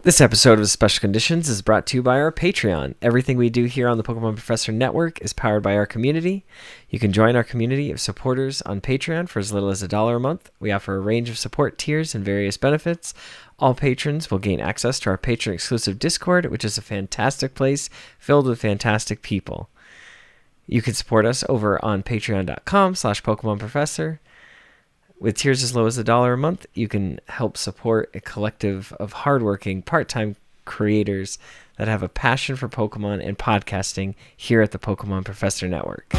This episode of Special Conditions is brought to you by our Patreon. Everything we do here on the Pokemon Professor Network is powered by our community. You can join our community of supporters on Patreon for as little as $1 a month. We offer a range of support tiers and various benefits. All patrons will gain access to our patron-exclusive Discord, which is a fantastic place filled with fantastic people. You can support us over on patreon.com/PokemonProfessor. With tiers as low as $1 a month, you can help support a collective of hardworking part-time creators that have a passion for Pokemon and podcasting here at the Pokemon Professor Network.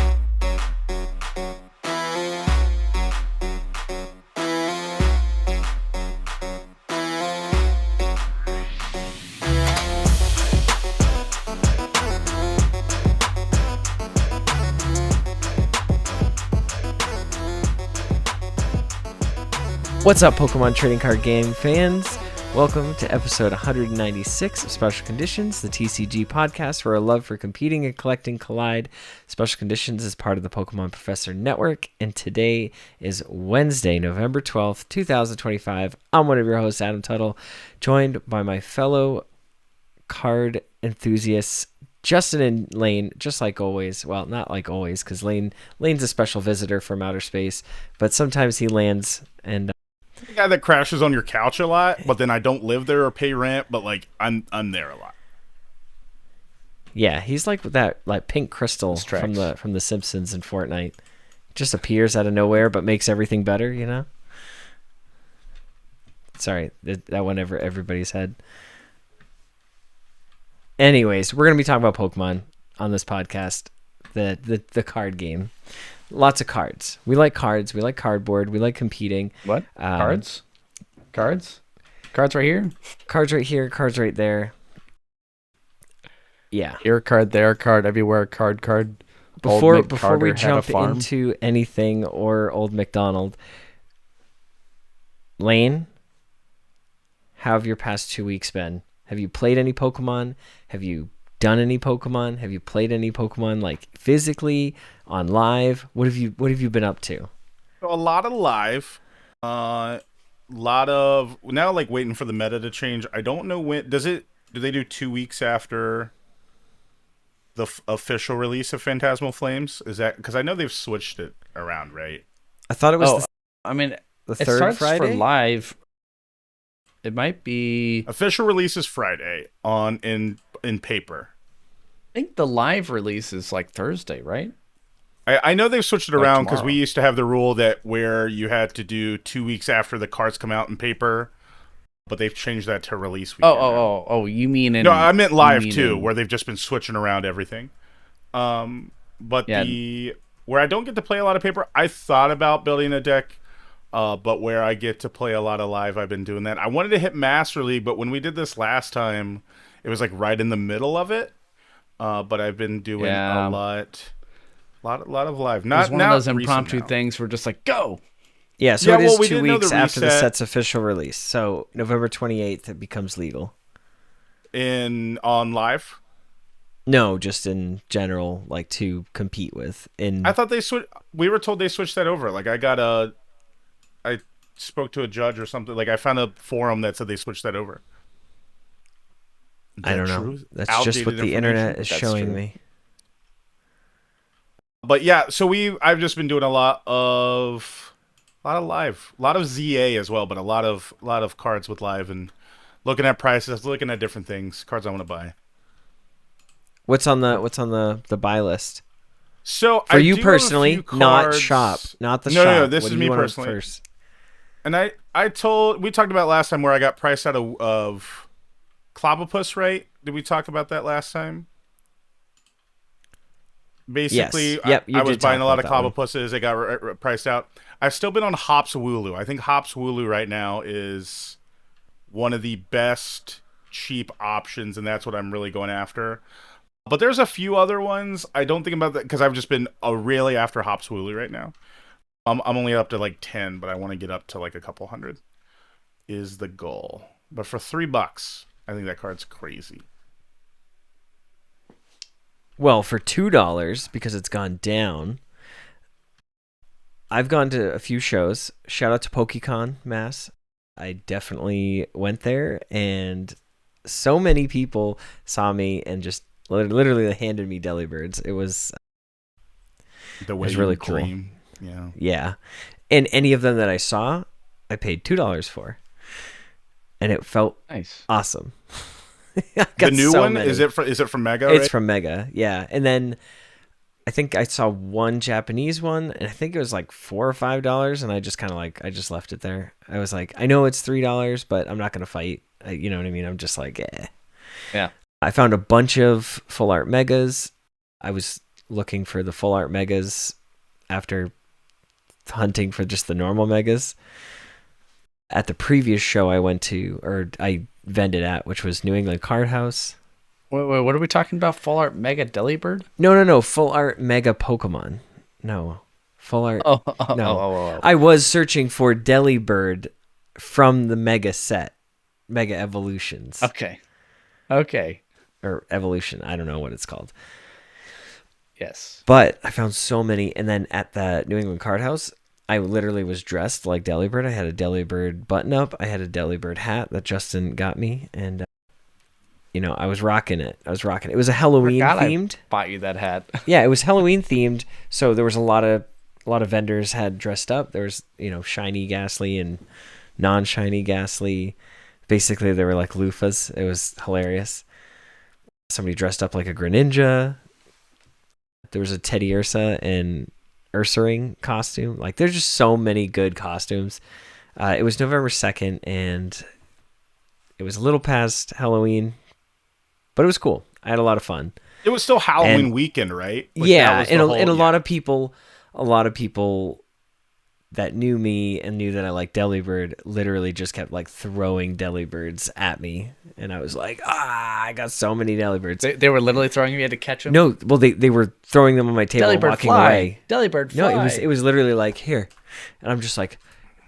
What's up, Pokemon trading card game fans? Welcome to episode 196 of Special Conditions, the TCG podcast where our love for competing and collecting collide. Special Conditions is part of the Pokemon Professor Network, and today is Wednesday, November 12th, 2025. I'm one of your hosts, Adam Tuttle, joined by my fellow card enthusiasts, Justin and Lane, just like always. Well, not like always, because Lane's a special visitor from outer space, but sometimes he lands and the guy that crashes on your couch a lot, but then I don't live there or pay rent, but like I'm there a lot. Yeah, he's like that pink crystal from the Simpsons in Fortnite. Just appears out of nowhere but makes everything better, you know? Sorry, that went over everybody's head. Anyways, we're going to be talking about Pokemon on this podcast, the card game. Lots of cards. We like cards. We like cardboard. We like competing. What? Cards? Cards? Cards right here? Cards right here. Cards right there. Yeah. Here a card, there a card, everywhere a card. Before we jump into anything or Old MacDonald, Lane, how have your past 2 weeks been? Have you played any Pokemon? Have you done any Pokemon? Have you played any Pokemon like physically on live? What have you been up to? A lot of live, lot of now like waiting for the meta to change. I don't know when do they do 2 weeks after the official release of Phantasmal Flames? Is that because I know they've switched it around, right? I thought it was the third it starts Friday for live. It might be official release is Friday in paper. I think the live release is like Thursday, right? I know they've switched it around because tomorrow. we used to have the rule that where you had to do 2 weeks after the cards come out in paper, but they've changed that to release weekend. Oh! You mean no? I meant live too, where they've just been switching around everything. But yeah. Where I don't get to play a lot of paper, I thought about building a deck. But where I get to play a lot of live, I've been doing that. I wanted to hit Master League, but when we did this last time, it was like right in the middle of it. But I've been doing a lot of live. Not it was one of those impromptu things where just like go. Yeah, so it is 2 weeks after the set's official release. So November 28th, it becomes legal. On live? No, just in general, like to compete with. I thought they switched. We were told they switched that over. Like I spoke to a judge or something. Like I found a forum that said they switched that over. I don't know. That's just what the internet is showing me. But yeah, so I've just been doing a lot of live, a lot of ZA as well, but a lot of cards with live and looking at prices, looking at different things, cards I want to buy. What's on the buy list? So for you personally, not shop, not the shop. No, this is me personally. First. And we talked about last time where I got priced out of Clobopus, right? Did we talk about that last time? Basically, yes. Yep, I was buying a lot of Clobopuses. They got priced out. I've still been on Hops Wooloo. I think Hops Wooloo right now is one of the best cheap options, and that's what I'm really going after. But there's a few other ones. I don't think about that because I've just been really after Hops Wooloo right now. I'm only up to like 10, but I want to get up to like a couple hundred is the goal. But for $3, I think that card's crazy. Well, for $2, because it's gone down, I've gone to a few shows. Shout out to PokeCon Mass. I definitely went there, and so many people saw me and just literally handed me DeliBirds. It was really cool. Dream. Yeah. Yeah. And any of them that I saw, I paid $2 for. And it felt nice. Awesome. The new one, many. is it from Mega? It's right? from Mega, yeah. And then I think I saw one Japanese one, and I think it was like $4 or $5, and I just kind of I just left it there. I was like, I know it's $3, but I'm not gonna fight. You know what I mean? I'm just like, eh. Yeah. I found a bunch of full art megas. I was looking for the full art megas after hunting for just the normal megas. At the previous show I went to, or I vended at, which was New England Cardhouse. Wait, what are we talking about? Full art mega DeliBird? No. Full art mega Pokemon. No. Full art. Oh. I was searching for DeliBird from the mega set. Mega Evolutions. Okay. Or Evolution. I don't know what it's called. Yes. But I found so many. And then at the New England Cardhouse, I literally was dressed like DeliBird. I had a DeliBird button up. I had a DeliBird hat that Justin got me. And, I was rocking it. It was a Halloween themed. I bought you that hat. Yeah, it was Halloween themed. So there was a lot of vendors had dressed up. There was, shiny Ghastly and non-shiny Ghastly. Basically, they were like loofahs. It was hilarious. Somebody dressed up like a Greninja. There was a Teddy Ursa and Ursaring costume. Like, there's just so many good costumes. It was November 2nd, and it was a little past Halloween, but it was cool. I had a lot of fun. It was still Halloween weekend, right? Yeah, and a lot of people that knew me and knew that I liked DeliBird literally just kept throwing DeliBirds at me, and I was like, I got so many DeliBirds. They were literally throwing you had to catch them. No, well they were throwing them on my table and walking away. DeliBird fly. No, it was literally like, here, and I'm just like,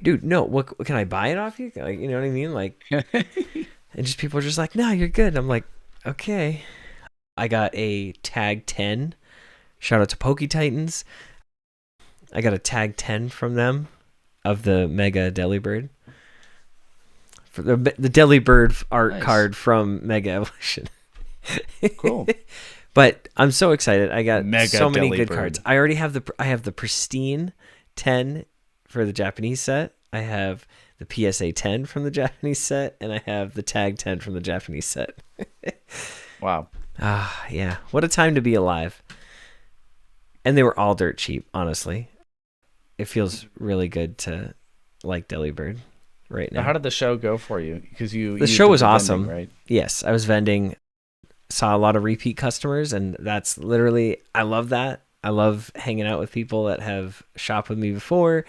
dude, no, what can I buy it off you? Like, you know what I mean? Like, and just people are just like, no, you're good. I'm like, okay. I got a tag 10. Shout out to Poké Titans. I got a tag 10 from them of the Mega DeliBird. For the DeliBird art card from Mega Evolution. Cool. But I'm so excited. I got Mega so many DeliBird. good cards. I already have the pristine 10 for the Japanese set. I have the PSA 10 from the Japanese set, and I have the tag 10 from the Japanese set. Wow. Yeah. What a time to be alive. And they were all dirt cheap, honestly. It feels really good to like DeliBird right now. How did the show go for you? Because the show was awesome, right? Yes, I was vending, saw a lot of repeat customers, and that's literally, I love that. I love hanging out with people that have shopped with me before.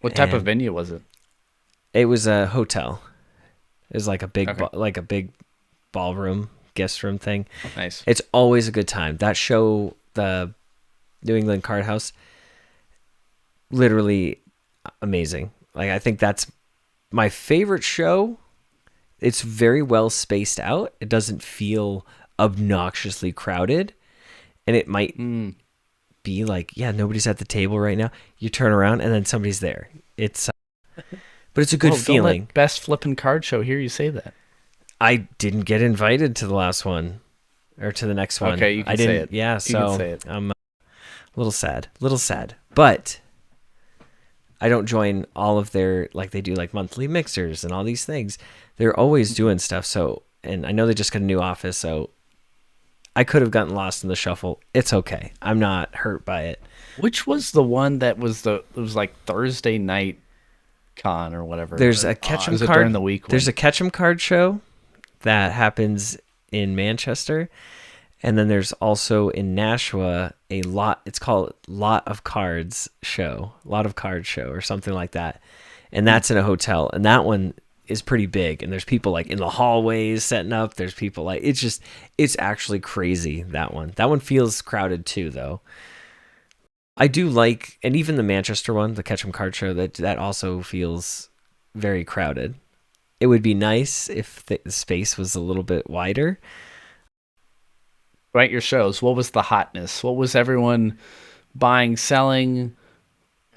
What type of venue was it? It was a hotel. It was like a big, Okay. a big ballroom, guest room thing. Nice. It's always a good time. That show, the New England Cardhouse, literally amazing. Like, I think that's my favorite show. It's very well spaced out. It doesn't feel obnoxiously crowded, and it might be like, yeah, nobody's at the table right now. You turn around and then somebody's there. It's but it's a good feeling. Don't let Best Flippin' Card Show hear you say that. I didn't get invited to the last one or to the next one. Okay, you can I didn't, say it. Yeah, You so can say it. I'm a little sad. But I don't join all of their, like, they do like monthly mixers and all these things. They're always doing stuff. So, and I know they just got a new office, so I could have gotten lost in the shuffle. It's okay. I'm not hurt by it. Which was the one that was it was like Thursday night con or whatever? There's a Ketchum was it card during the week? There's a Ketchum card show that happens in Manchester. And then there's also in Nashua it's called Lot of Card Show or something like that. And that's in a hotel. And that one is pretty big. And there's people like in the hallways setting up. There's people like, it's actually crazy, that one. That one feels crowded too, though. I do like, and even the Manchester one, the Ketchum Card Show, that also feels very crowded. It would be nice if the space was a little bit wider. Right, your shows. What was the hotness? What was everyone buying, selling?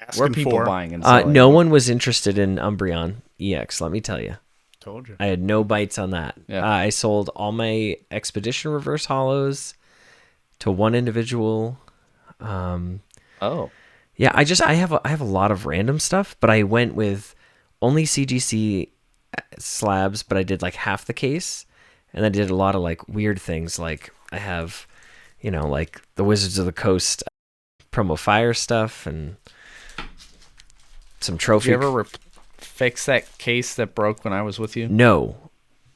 Asking Were people for. buying and selling? No one was interested in Umbreon EX, let me tell you. Told you. I had no bites on that. Yeah. I sold all my Expedition reverse hollows to one individual. Oh. Yeah, I have a lot of random stuff, but I went with only CGC slabs, but I did like half the case, and I did a lot of like weird things. Like I have, like the Wizards of the Coast promo fire stuff and some trophy. Did you ever fix that case that broke when I was with you? No,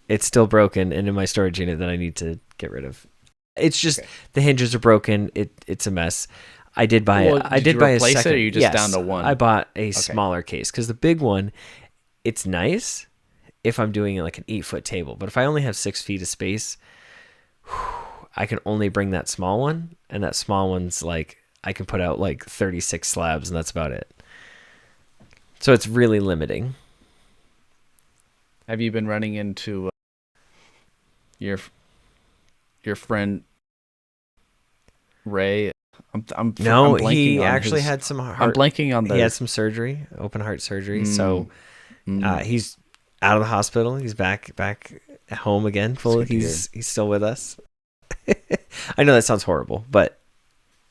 it's still broken and in my storage unit that I need to get rid of. It's just the hinges are broken. It's a mess. I did buy it. I did buy a second. It, or you just down to one? I bought a smaller case because the big one, it's nice if I'm doing like an 8-foot table. But if I only have 6 feet of space, I can only bring that small one, and that small one's like I can put out like 36 slabs, and that's about it. So it's really limiting. Have you been running into your friend Ray? No, he actually had some heart. I'm blanking on the. He had some surgery, open heart surgery. So he's out of the hospital. He's back at home again. He's still with us. I know that sounds horrible, but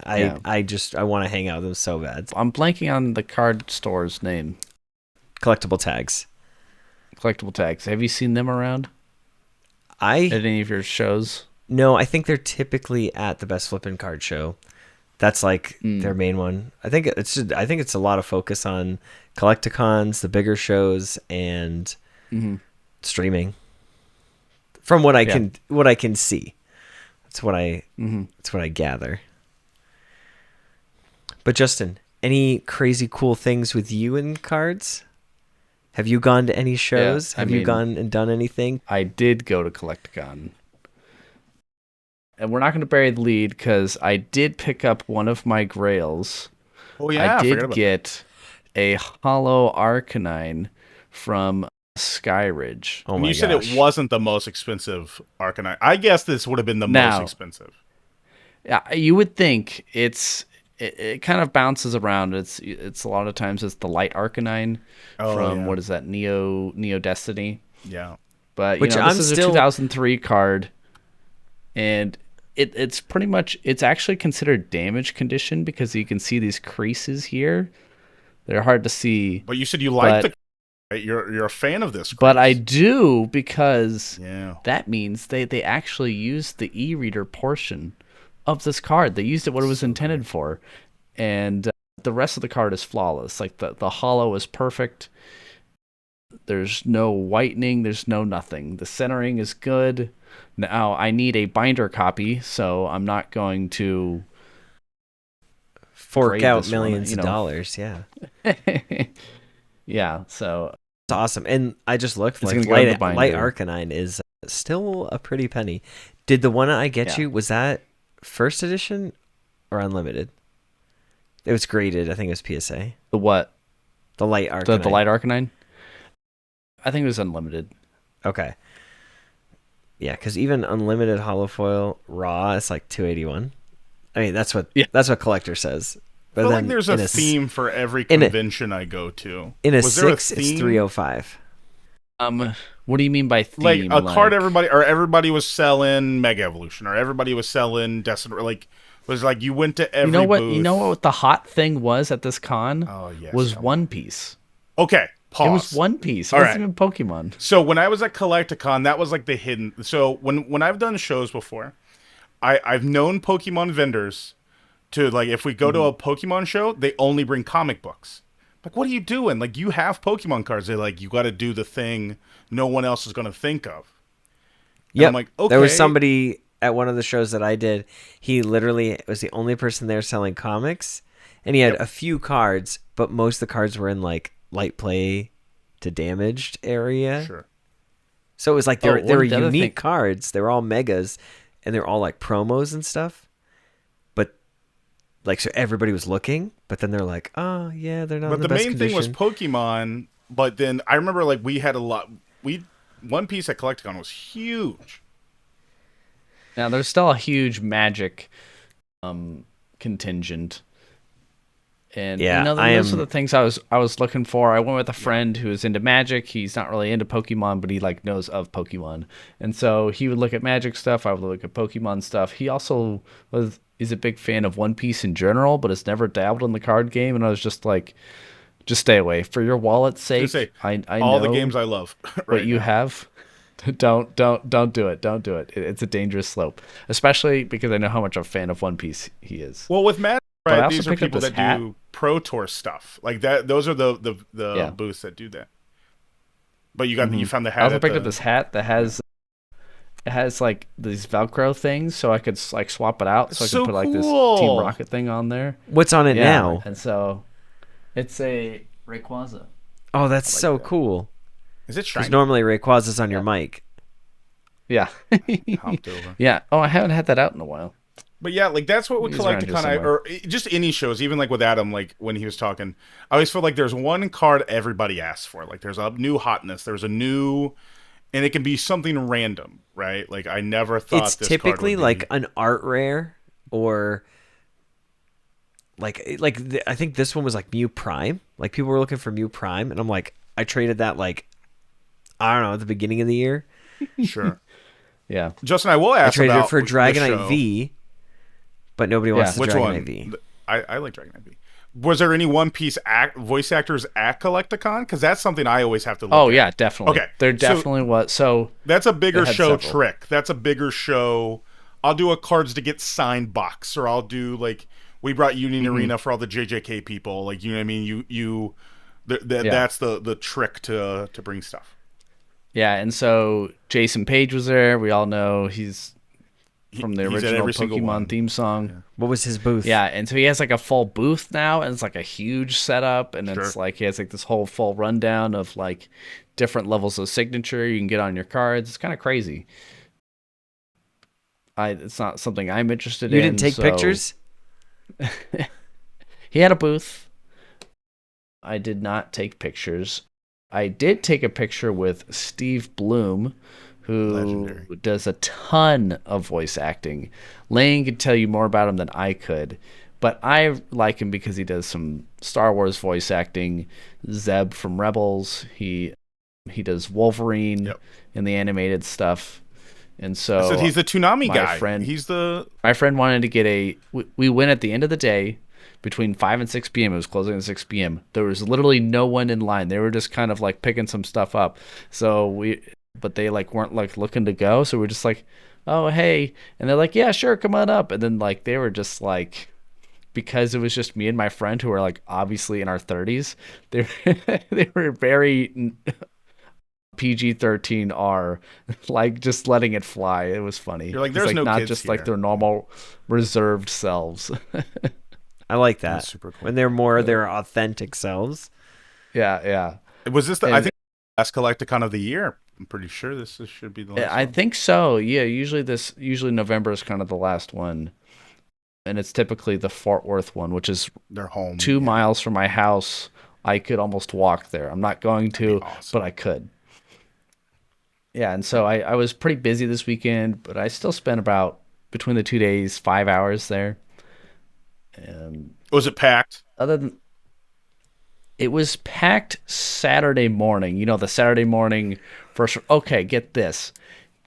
I want to hang out with him so bad. I'm blanking on the card store's name. Collectible tags. Have you seen them around? At any of your shows? No, I think they're typically at the Best Flippin' Card Show. That's like their main one. I think it's a lot of focus on Collecticons, the bigger shows, and streaming. From what I can see, that's what I gather. But Justin, any crazy cool things with you in cards? Have you gone to any shows? Have you gone and done anything? I did go to Collecticon. And we're not going to bury the lead because I did pick up one of my grails. Oh, yeah. I did get a hollow Arcanine from Skyridge. Oh, my gosh. You said it wasn't the most expensive Arcanine. I guess this would have been the most expensive. Yeah, you would think it kind of bounces around. It's a lot of times it's the light Arcanine from what is that, Neo Destiny? Yeah. But this is a 2003 card, and it's pretty much, it's actually considered damage condition because you can see these creases here. They're hard to see. But you said you like the right? You're a fan of this crease. But I do because that means they actually used the e-reader portion of this card. They used it what it was intended for, and the rest of the card is flawless. Like the hollow is perfect. There's no whitening. There's no nothing. The centering is good. Now I need a binder copy, so I'm not going to fork out millions of dollars. Yeah. Yeah. So it's awesome. And I just looked like light Arcanine is still a pretty penny. Did the one I get you, was that first edition or unlimited? It was graded. I think it was PSA. The what? The light Arcanine. The light Arcanine? I think it was unlimited. Okay. Yeah, because even unlimited holofoil raw, it's like $281. I mean, that's what collector says. But I feel like there's a theme for every convention I go to. In a 6, it's $305. What do you mean by theme? Like a card everybody was selling Mega Evolution, or everybody was selling Destiny. Like, was like you went to every booth. You know what the hot thing was at this con? Oh, yes. Was One Piece. Okay, pause. It was One Piece. It wasn't even Pokemon. So when I was at Collecticon, that was like the hidden. So when I've done shows before, I've known Pokemon vendors to, like, if we go to a Pokemon show, they only bring comic books. Like, what are you doing? Like, you have Pokemon cards. They're like, you got to do the thing no one else is going to think of. Yeah, I'm like, okay. There was somebody at one of the shows that I did. He literally was the only person there selling comics, and he had a few cards, but most of the cards were in like light play to damaged area. Sure. So it was like they were unique cards. They were all megas, and they were all like promos and stuff. Like, so everybody was looking, but then they're like, oh, yeah, they're not in the best condition. But the main thing was Pokemon, but then I remember, like, we had a lot. One Piece at Collecticon was huge. Now, there's still a huge Magic contingent. And Yeah, those are the things I was looking for. I went with a friend who is into Magic. He's not really into Pokemon, but he like knows of Pokemon. And so he would look at Magic stuff, I would look at Pokemon stuff. He also is a big fan of One Piece in general, but has never dabbled in the card game, and I was just like, just stay away. For your wallet's sake, I all know the games I love what you have. Don't do it. Don't do it. It's a dangerous slope, especially because I know how much a fan of One Piece he is. Well, with Magic, But I right, also these are picked up people this that hat. do Pro Tour stuff like that. Those are the booths that do that. But you found the hat. I also picked up this hat that has it has like these Velcro things, so I could like swap it out, so I could put like this Team Rocket thing on there. What's on it now? And so it's a Rayquaza. Oh, that's so cool. Is it shiny? Because normally Rayquaza's on your mic. Yeah. Hopped over. Yeah. Oh, I haven't had that out in a while. But yeah, like that's what we He's collect to around kind here of, or just any shows, even like with Adam, like when he was talking, I always feel like there's one card everybody asks for. Like there's a new hotness, there's a new, and it can be something random, right? Like I never thought it's this typically card would like an art rare, or I think this one was like Mew Prime. Like people were looking for Mew Prime, and I'm like, I traded that like, I don't know, at the beginning of the year. Sure. Yeah. Justin, I will ask I traded about it for Dragonite show. V, but nobody wants the Which Dragonite one? V. I like Dragonite V. Was there any One Piece voice actors at Collecticon? Because that's something I always have to look at. Oh yeah, definitely. Okay, there definitely was. So that's a bigger show several. trick. That's a bigger show. I'll do a cards to get signed box, or I'll do like we brought Union Arena for all the JJK people. Like you know what I mean? That's the trick to bring stuff. Yeah, and so Jason Page was there. We all know he's from the original Pokemon theme song. Yeah. What was his booth? Yeah, and so he has like a full booth now, and it's like a huge setup, and it's like he has like this whole full rundown of like different levels of signature you can get on your cards. It's kind of crazy. It's not something I'm interested in. You didn't take pictures? He had a booth. I did not take pictures. I did take a picture with Steve Bloom, who Legendary. does a ton of voice acting. Lane could tell you more about him than I could, but I like him because he does some Star Wars voice acting. Zeb from Rebels. He does Wolverine in the animated stuff. And so he's the Toonami guy. My friend wanted to get we went at the end of the day between 5 and 6 p.m. It was closing at 6 p.m. There was literally no one in line. They were just kind of like picking some stuff up. But they like weren't like looking to go. So we're just like, oh, hey. And they're like, yeah, sure. Come on up. And then like, they were just like, because it was just me and my friend who were like obviously in our 30s, they were very PG-13R, like just letting it fly. It was funny. You're like, there's no not kids just here. like their normal reserved selves. I like that. That's super cool. When they're more their authentic selves. Yeah. Was this I think last Collecticon of the year? I'm pretty sure this should be the last I one. think so. Yeah, usually November is kind of the last one. And it's typically the Fort Worth one, which is their home 2 miles from my house. I could almost walk there. I'm not going to, but I could. Yeah, and so I was pretty busy this weekend, but I still spent about, between the 2 days, 5 hours there. And was it packed? It was packed Saturday morning. You know, the Saturday morning first. Okay, get this.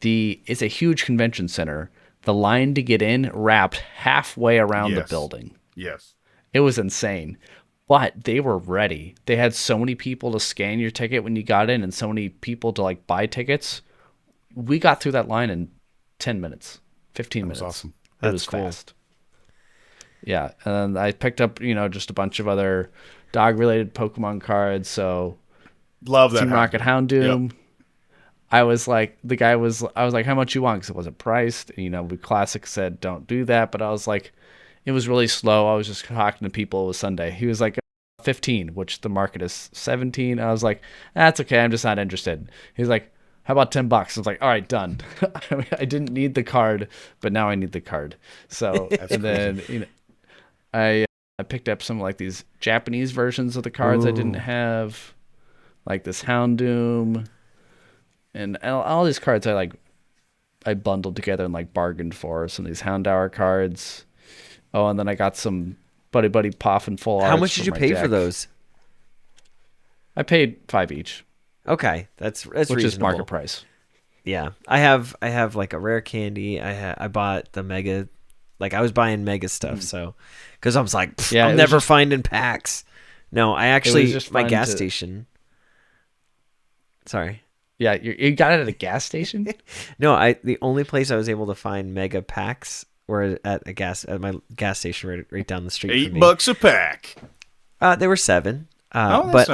It's a huge convention center. The line to get in wrapped halfway around the building. Yes. It was insane. But they were ready. They had so many people to scan your ticket when you got in and so many people to like buy tickets. We got through that line in 10 minutes, 15 minutes. Awesome. It was cool. Fast. Yeah, and I picked up, just a bunch of other dog-related Pokemon cards. So, love that Team Rocket Houndoom. Yep. I was like, I was like, how much you want? Because it wasn't priced. We Classic said don't do that, but I was like, it was really slow. I was just talking to people. It was Sunday. He was like 15, which the market is 17. I was like, that's okay. I'm just not interested. He's like, how about $10? I was like, all right, done. I didn't need the card, but now I need the card. So, and then I picked up some like these Japanese versions of the cards I didn't have, like this Houndoom, and all these cards I bundled together and like bargained for. Some of these Houndour cards. Oh, and then I got some Buddy Buddy Poff and Full Arts. How much did you pay for those? I paid $5 each. Okay, that's which reasonable. is market price. Yeah, I have like a rare candy. I bought the mega, like I was buying mega stuff. So, because I was like, I'm never finding packs. No, I actually my gas station. Sorry. Yeah, you got it at a gas station? No, the only place I was able to find mega packs were at my gas station right down the street. from me. $8 a pack. They were $7. But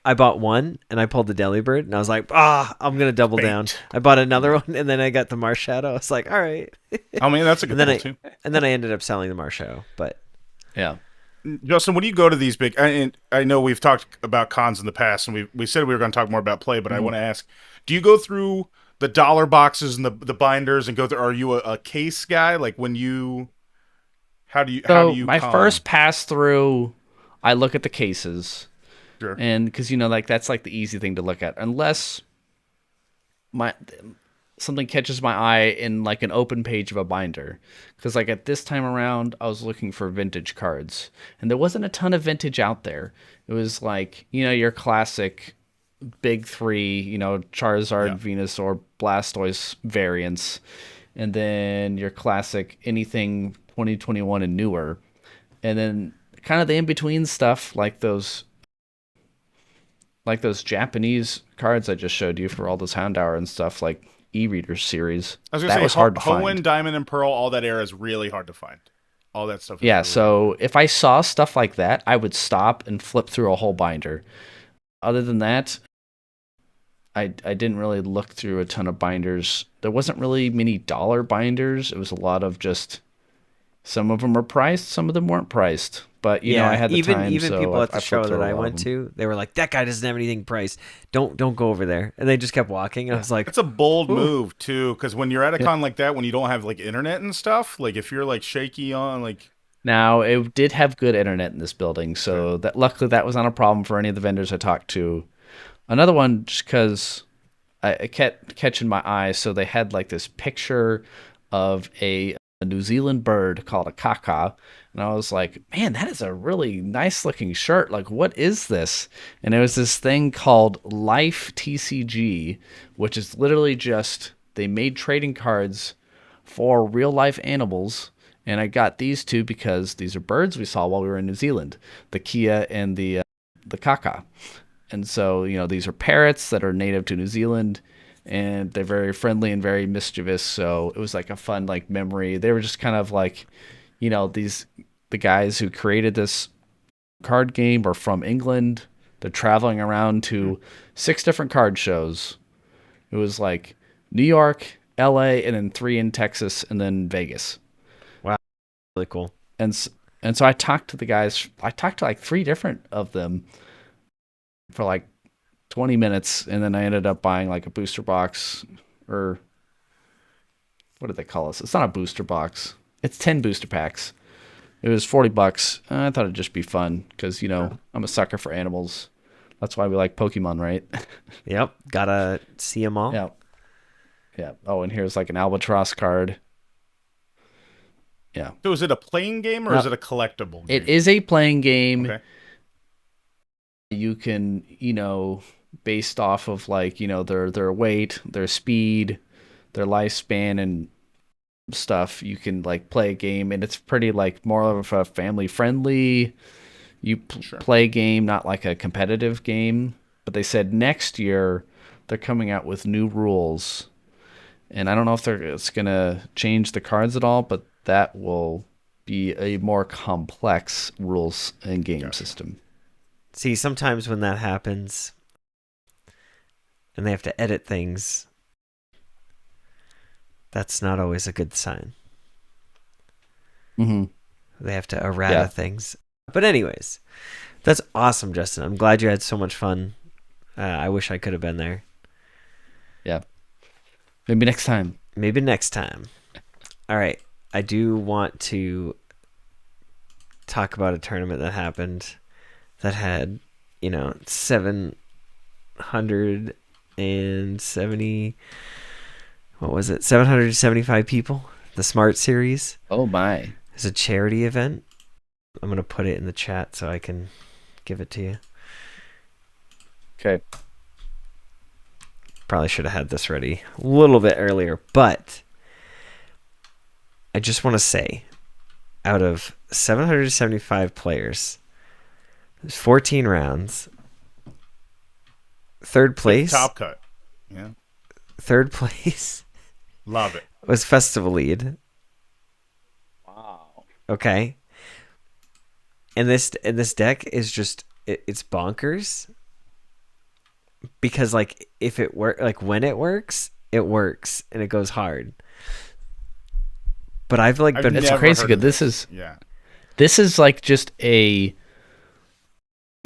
I bought one and I pulled the DeliBird and I was like, I'm gonna double down. I bought another one and then I got the Marshadow. I was like, all right. I mean, that's a good one too. And then I ended up selling the Marshadow. But yeah. Justin, when do you go to these big? I know we've talked about cons in the past, and we said we were going to talk more about play, but I want to ask: do you go through the dollar boxes and the binders and go through? Are you a case guy? Like when you, how do you? My first pass through, I look at the cases, sure. And because like that's like the easy thing to look at, unless something catches my eye in like an open page of a binder. Because like at this time around, I was looking for vintage cards, and there wasn't a ton of vintage out there. It was like your classic big three, Charizard, Venusaur, Blastoise variants, and then your classic anything 2021 and newer, and then kind of the in between stuff like those Japanese cards I just showed you for all this Houndour and stuff, like e-reader series. I was gonna say hard to find. Hoenn, Diamond, and Pearl, all that era is really hard to find. All that stuff. Yeah, really so if I saw stuff like that, I would stop and flip through a whole binder. Other than that, I didn't really look through a ton of binders. There wasn't really many dollar binders. It was a lot of just, some of them were priced, some of them weren't priced. But I had the time. Even people at the show that I went to, they were like, "That guy doesn't have anything priced. Don't go over there." And they just kept walking. And I was like, "It's a bold move too, because when you're at a con like that, when you don't have like internet and stuff, like if you're like shaky on like." Now it did have good internet in this building, so that luckily that was not a problem for any of the vendors I talked to. Another one, just because I kept catching my eye, so they had like this picture of a New Zealand bird called a kaka, and I was like, man, that is a really nice looking shirt. Like, what is this? And it was this thing called Life TCG, which is literally just, they made trading cards for real life animals. And I got these two because these are birds we saw while we were in New Zealand, the Kia and the kaka. And so, these are parrots that are native to New Zealand, and they're very friendly and very mischievous. So it was like a fun like memory. They were just kind of like, the guys who created this card game are from England. They're traveling around to 6 different card shows. It was like New York, LA, and then 3 in Texas, and then Vegas. Wow, really cool. And so I talked to the guys. I talked to like 3 different of them for like 20 minutes, and then I ended up buying like a booster box, or what do they call this? It's not a booster box. It's 10 booster packs. It was $40. I thought it'd just be fun because, I'm a sucker for animals. That's why we like Pokemon, right? Yep. Gotta see them all. Yeah. Yeah. Oh, and here's like an Albatross card. Yeah. So is it a playing game or is it a collectible game? It is a playing game. Okay. You can, based off of like, their weight, their speed, their lifespan and stuff, you can like play a game, and it's pretty like more of a family friendly play game, not like a competitive game. But they said next year they're coming out with new rules, and I don't know if it's gonna change the cards at all, but that will be a more complex rules and game system. See, sometimes when that happens and they have to edit things, that's not always a good sign. Mm-hmm. They have to errata things. But anyways, that's awesome, Justin. I'm glad you had so much fun. I wish I could have been there. Yeah. Maybe next time. Maybe next time. All right. I do want to talk about a tournament that happened that had, 770... What was it? 775 people. The Smart Series. Oh my! It's a charity event. I'm going to put it in the chat so I can give it to you. Okay. Probably should have had this ready a little bit earlier, but I just want to say, out of 775 players, there's 14 rounds. Third place. Top cut. Yeah. Third place. Love it. Was Festival Lead. Wow. Okay. And this deck is just it's bonkers. Because like if it when it works and it goes hard. But I've been it's crazy good. This is like just a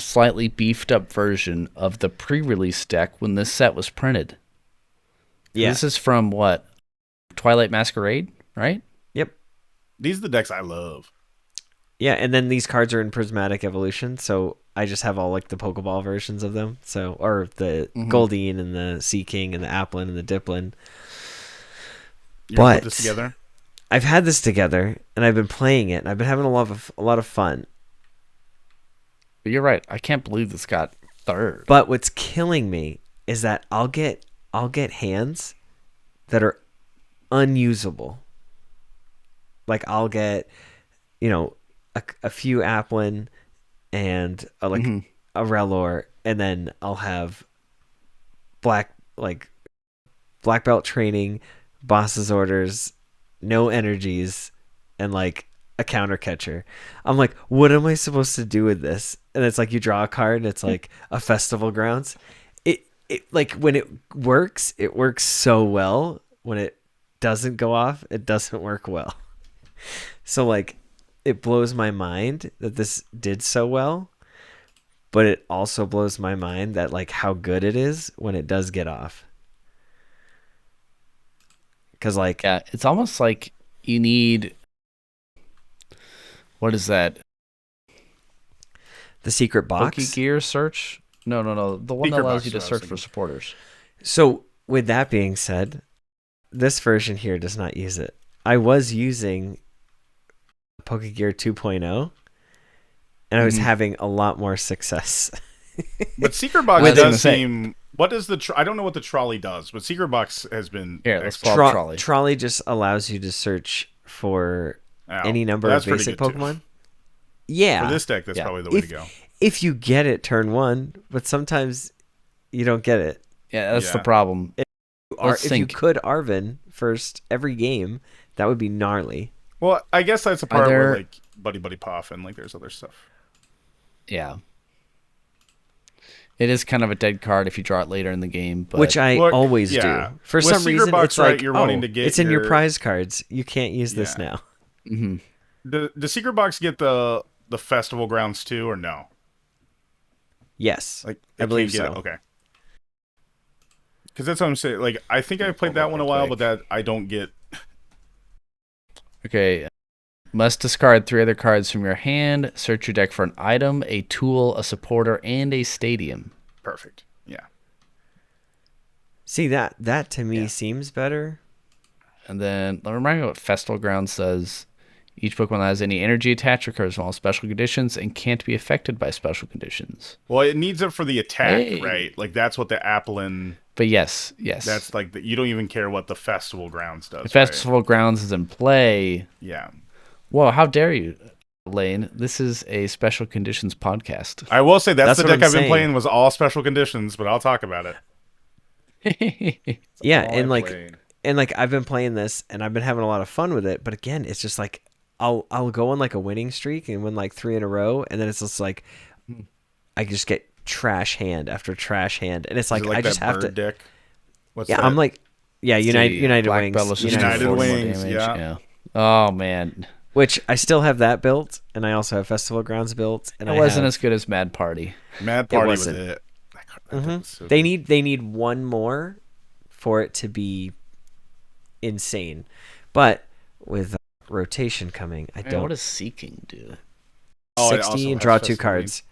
slightly beefed up version of the pre-release deck when this set was printed. Yeah. This is from what? Twilight Masquerade, right? Yep. These are the decks I love. Yeah, and then these cards are in Prismatic Evolution, so I just have all like the Poké Ball versions of them. So, or the Goldeen and the Seaking and the Applin and the Diplin. You put this together? I've had this together and I've been playing it and I've been having a lot of fun. But you're right. I can't believe this got third. But what's killing me is that I'll get hands that are unusable. Like I'll get, a few Applin and a Rellor, and then I'll have black belt training, boss's orders, no energies, and like a counter catcher. I'm like, what am I supposed to do with this? And it's like you draw a card and it's like a Festival Grounds. It like when it works so well. When it doesn't go off, it doesn't work well. So like it blows my mind that this did so well, but it also blows my mind that like how good it is when it does get off. Cause like it's almost like you need, what is that? The secret box? Pokegear search? No. The one that allows you to search for supporters. So with that being said, this version here does not use it. I was using Pokegear 2.0 and I was having a lot more success. But Secret Box does seem... What is the... I don't know what the trolley does, but Secret Box has been... Yeah, let's call it trolley. Trolley just allows you to search for any number of basic Pokemon. Too. Yeah. For this deck, that's probably the way to go. If you get it turn one, but sometimes you don't get it. Yeah, that's the problem. If you could Arven first every game, that would be gnarly. Well, I guess that's a part where like Buddy Puff and like there's other stuff. Yeah. It is kind of a dead card if you draw it later in the game, but which I always do. For with some reason, Box, it's like you're wanting to get it's in your prize cards. You can't use this now. Mm-hmm. The Secret Box get the Festival Grounds too, or no? Yes, like I believe so. Okay, because that's what I'm saying. Like I think I played that one a while, but that I don't get. Okay. Must discard 3 other cards from your hand. Search your deck for an item, a tool, a supporter, and a stadium. Perfect. Yeah. See, that to me seems better. And then, let me remind you what Festival Grounds says. Each Pokemon that has any energy attached occurs in all special conditions and can't be affected by special conditions. Well, it needs it for the attack, right? Like, that's what the Applin... But yes. That's like, you don't even care what the Festival Grounds does, The Festival Grounds is in play. Yeah. Whoa, how dare you, Lane? This is a special conditions podcast. I will say that's the deck I've been playing was all special conditions, but I'll talk about it. Yeah, and like I've been playing this and I've been having a lot of fun with it, but again, it's just like I'll go on like a winning streak and win like 3 in a row, and then it's just like I just get trash hand after trash hand, and it's like I just have to. Deck? What's that? I'm like, United Wings. United Wings. Yeah. Oh man. Which I still have that built, and I also have Festival Grounds built. And it wasn't as good as Mad Party. Mad Party was it. So they need one more for it to be insane, but with rotation coming, I don't. What does Seeking do? 60 and draw 2 cards.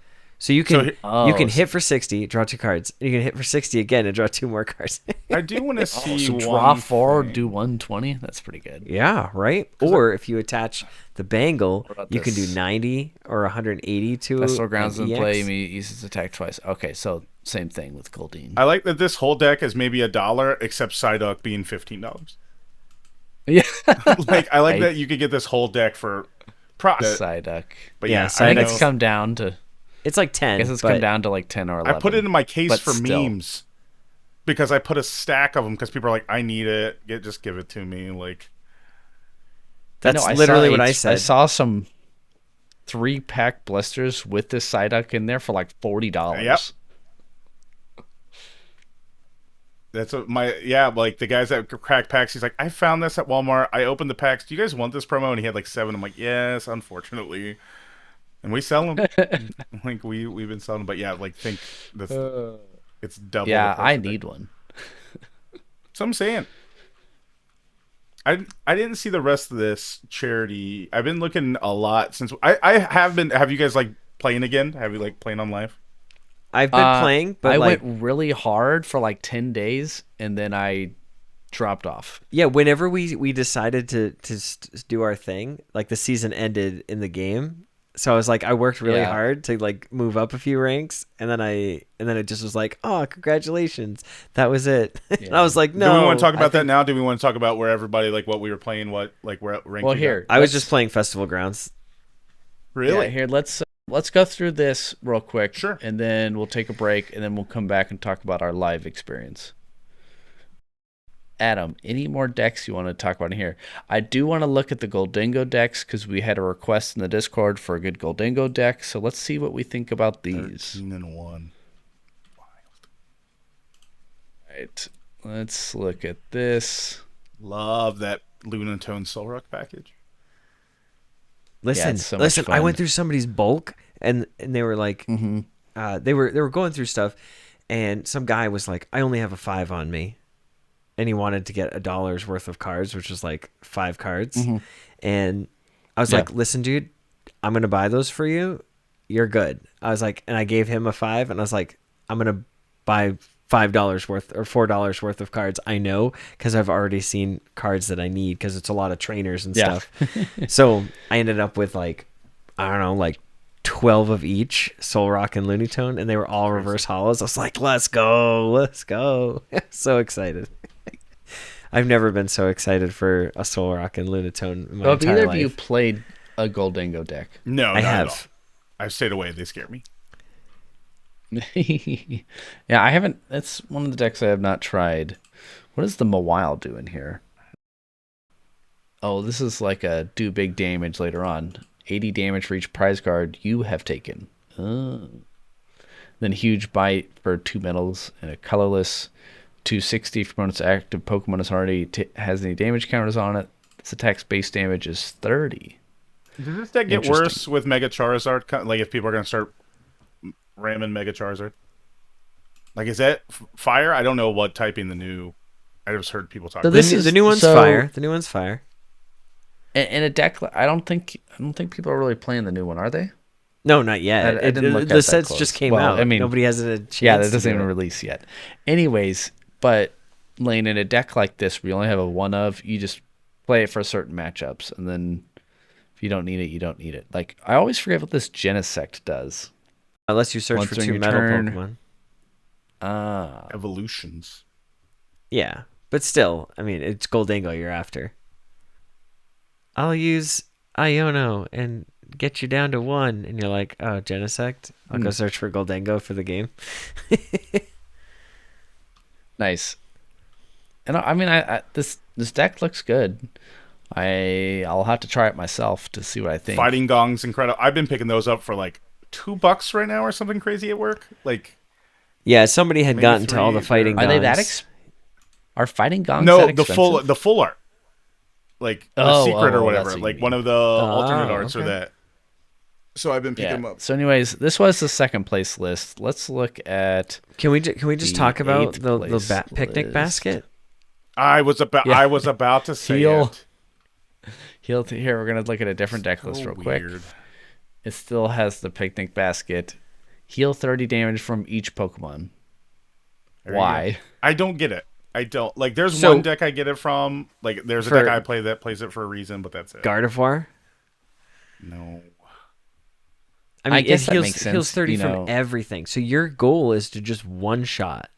So you can you can so- hit for 60, draw 2 cards. And you can hit for 60 again and draw 2 more cards. I do want to see so one draw 4, thing. do 120. That's pretty good. Yeah, right? Or if you attach the bangle, about you can do this? 90 or 180 to Festival Grounds an in EX. play. Me uses attack twice. Okay, so same thing with Goldeen. I like that this whole deck is maybe $1, except Psyduck being $15. Yeah. Like I like Right. that you could get this whole deck for Psyduck. But Yeah, yeah, Psyduck- I think know. it's come down to. It's like I 10. guess it's but come down to like 10 or 11. I put it in my case but for still. memes because I put a stack of them because people are like, I need it. Just give it to me. Like That's I literally saw what I I said. saw some 3-pack blisters with this Psyduck in there for like $40. Yep. That's what like the guys that crack packs. He's like, I found this at Walmart. I opened the packs. Do you guys want this promo? And he had like 7. I'm like, yes, unfortunately. And we sell them. Like we've been selling them, but yeah, like think this, it's double. Yeah, the price I of it. need one. So I'm saying. I didn't see the rest of this charity. I've been looking a lot since I have been. Have you guys like playing again? Have you like playing on live? I've been playing, but I like went really hard for like 10 days and then I dropped off. yeah, whenever we decided to do our thing, like the season ended in the game. So I was like, I worked really Yeah. hard to like move up a few ranks, and then it just was like, oh, congratulations, that was it. And I was like, no. Do we want to talk about I that think- now? Do we want to talk about where everybody like what we were playing? What like where rank? Well, you here. got? I was let's- just playing Festival Grounds. Really? Yeah, here, let's go through this real quick. Sure. And then we'll take a break and then we'll come back and talk about our live experience. Adam, any more decks you want to talk about in here? I do want to look at the Goldengo decks because we had a request in the Discord for a good Goldengo deck. So let's see what we think about these. 13-1. Right. Let's look at this. Love that Lunatone Solrock package. Listen, it's so much listen. I fun. went through somebody's bulk, and they were like, they were going through stuff, and some guy was like, I only have a 5 on me, and he wanted to get $1 worth of cards, which was like 5 cards, and I was Yeah. like, listen, dude, I'm gonna buy those for you. You're good. I was like, and I gave him a 5, and I was like, I'm gonna buy $5 worth or $4 worth of cards. I know because I've already seen cards that I need because it's a lot of trainers and Yeah. stuff. So I ended up with like, I don't know, like 12 of each Solrock and Lunatone, and they were all reverse hollows. I was like, let's go. So excited. I've never been so excited for a Solrock and Lunatone in my Well, have entire either life. of you played a Goldengo deck? No, I not at have. all. I've stayed away. They scare me. Yeah, I haven't. That's one of the decks I have not tried. What does the Mawile do in here? Oh, this is like a do big damage later on. 80 damage for each prize card you have taken. Oh. Then huge bite for 2 metals and a colorless. 260 for when its active Pokemon is already has any damage counters on it. Its attack's base damage is 30. Does this deck get worse with Mega Charizard? Like if people are going to start ramming Mega Charizard? Like is that fire? I don't know what typing the new. I just heard people talk. So about this it. is- the new one's so- fire. The new one's fire. And a deck, I don't think people are really playing the new one, are they? No, not yet. I didn't look at the that sets close. just came Well, out. I mean, nobody has a chance. Yeah, that to doesn't do even it. release yet. Anyways, but laying in a deck like this, where you only have a 1 of, you just play it for certain matchups, and then if you don't need it, you don't need it. Like I always forget what this Genesect does. Unless you search Once for during 2 your metal turn. Pokemon. Ah, Evolutions. Yeah, but still, I mean, it's Goldengo you're after. I'll use Iono and get you down to 1, and you're like, oh, Genesect? I'll go search for Goldengo for the game. nice. And I mean, I this deck looks good. I'll have to try it myself to see what I think. Fighting Gong's incredible. I've been picking those up for like $2 right now or something crazy at work. Like Yeah, somebody had Maybe gotten to all the 3 fighting Are they that gongs. Are fighting gongs no, that the expensive? full art, like the Oh, secret or that's whatever. what you Like mean. one of the alternate arts or okay. that. So I've been picking them Yeah. up. So, anyways, this was the second place list. Let's look at. Can we just The talk about 8th the place picnic list. basket? I was about to say it. Here, we're gonna look at a different deck list So real quick. weird. It still has the picnic basket. Heal 30 damage from each Pokemon. Why? I don't get it. I don't. Like, there's one deck I get it from. Like, there's a deck I play that plays it for a reason, but that's it. Gardevoir? No. I mean, guess it that makes sense, heals 30 from everything. So your goal is to just one-shot.